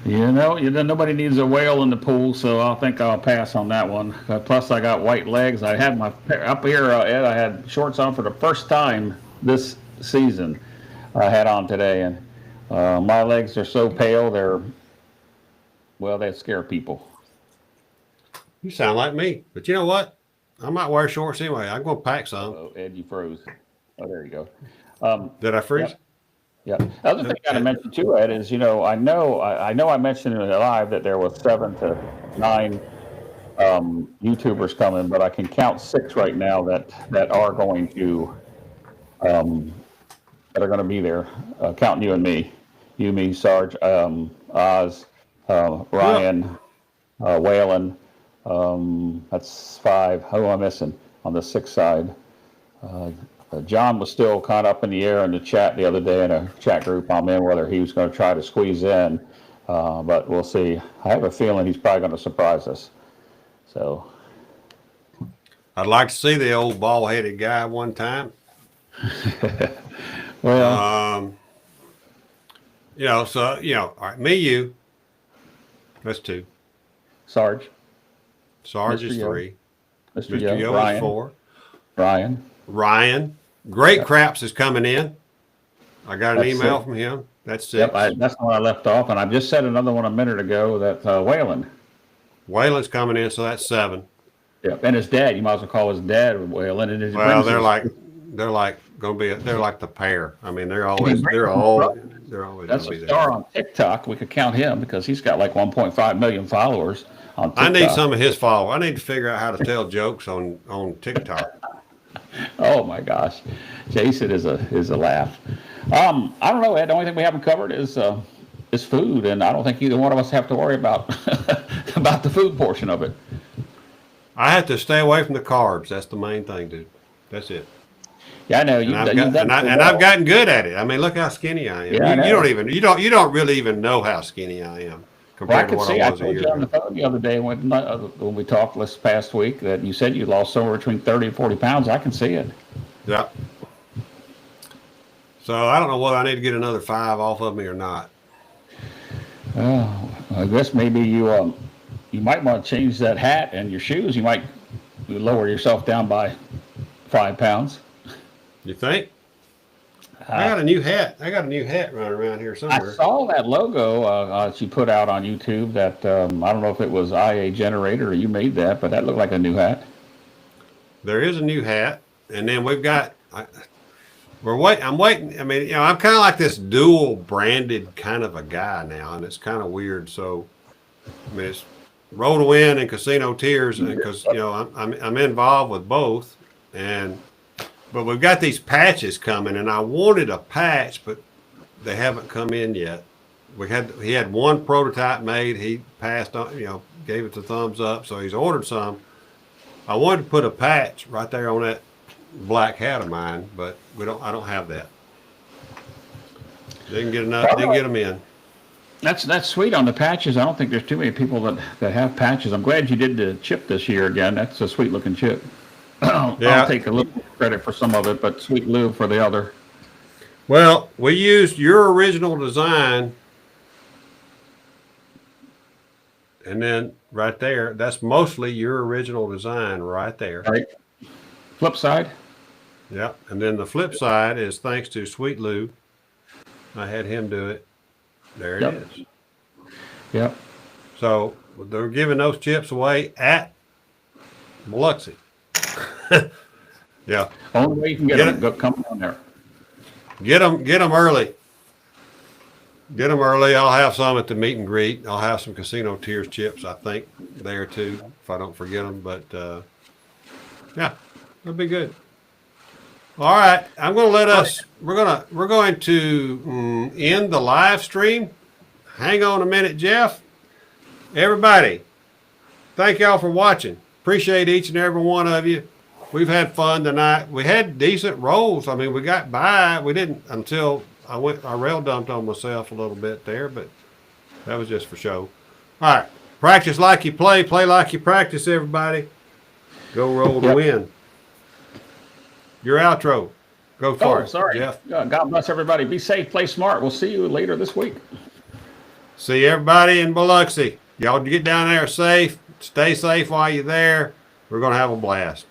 Nobody needs a whale in the pool, so I think I'll pass on that one. Plus, I got white legs. I had up here, Ed. I had shorts on for the first time this season. I had on today, and my legs are so pale. They scare people. You sound like me, but you know what? I might wear shorts anyway. I'm going to pack some. Oh, Ed, you froze. Oh, there you go. Did I freeze? Yep. Yeah. The other thing I got to mention too, Ed, is I know I mentioned in the live that there was 7 to 9 YouTubers coming, but I can count 6 right now that are going to be there. Counting you and me, Sarge, Oz, Ryan, Waylon. That's 5. Who am I missing on the 6th side? John was still kind of up in the air in the chat the other day in a chat group I'm in whether he was going to try to squeeze in, but we'll see. I have a feeling he's probably going to surprise us. So I'd like to see the old bald-headed guy one time. Well, all right, me, you. That's 2. Sarge Sarge Mr. is Yo. 3. Mr. Mr. Yo Ryan, is 4. Ryan. Great Craps is coming in. I got an email from him. That's 6. Yep, that's the one I left off, and I just said another one a minute ago. That Waylon. Waylon's coming in, so that's 7. Yep, and his dad. You might as well call his dad Waylon. And well, they're like they're like the pair. I mean, they're always That's gonna a be star there. on TikTok. We could count him because he's got like 1.5 million followers on TikTok. I need some of his followers. I need to figure out how to tell jokes on TikTok. Oh my gosh, Jason is a laugh. I don't know, Ed. The only thing we haven't covered is food, and I don't think either one of us have to worry about about the food portion of it. I have to stay away from the carbs. That's the main thing, dude. That's it. Yeah, I know. I've gotten good at it. I mean, look how skinny I am. Yeah, you don't really even know how skinny I am compared to what I was a year ago. I told you on the phone the other day when we talked this past week that you said you lost somewhere between 30 and 40 pounds. I can see it. Yeah. So I don't know whether I need to get another 5 off of me or not. Oh, I guess maybe you might want to change that hat and your shoes. You might lower yourself down by 5 pounds. You think? I got a new hat. I got a new hat running around here somewhere. I saw that logo she put out on YouTube. That I don't know if it was IA Generator or you made that, but that looked like a new hat. There is a new hat, and then we've got. I'm waiting. I mean, I'm kind of like this dual branded kind of a guy now, and it's kind of weird. So, I mean, it's Roll to Win and Casino Tears, because I'm involved with both, but we've got these patches coming, and I wanted a patch, but they haven't come in yet. He had one prototype made. He passed on, gave it the thumbs up, so he's ordered some. I wanted to put a patch right there on that black hat of mine, but I don't have that. Didn't get enough. Didn't get them in. That's sweet on the patches. I don't think there's too many people that have patches. I'm glad you did the chip this year again. That's a sweet looking chip. Yeah. I'll take a little credit for some of it, but sweet Lou for the other. Well, we used your original design, and then right there, that's mostly your original design right there. Right. Flip side. Yeah, and then the flip side is thanks to Sweet Lou. I had him do it. There it Yep. is. Yep. So they're giving those chips away at Biloxi. Yeah, Only way you can get Get them, it. go come on there. get them early. Get them early. I'll have some at the meet and greet. I'll have some Casino Tears chips, I think, there too, if I don't forget them. But yeah, that'll be good. All right, I'm going to let us. We're going to end the live stream. Hang on a minute, Jeff. Everybody, thank y'all for watching. Appreciate each and every one of you. We've had fun tonight. We had decent rolls. I mean, we got by. We didn't until I rail dumped on myself a little bit there, but that was just for show. All right, practice like you play like you practice. Everybody, go roll to win. Your outro. Go for it, Sorry. Jeff. God bless everybody. Be safe. Play smart. We'll see you later this week. See everybody in Biloxi. Y'all get down there safe. Stay safe while you're there. We're going to have a blast.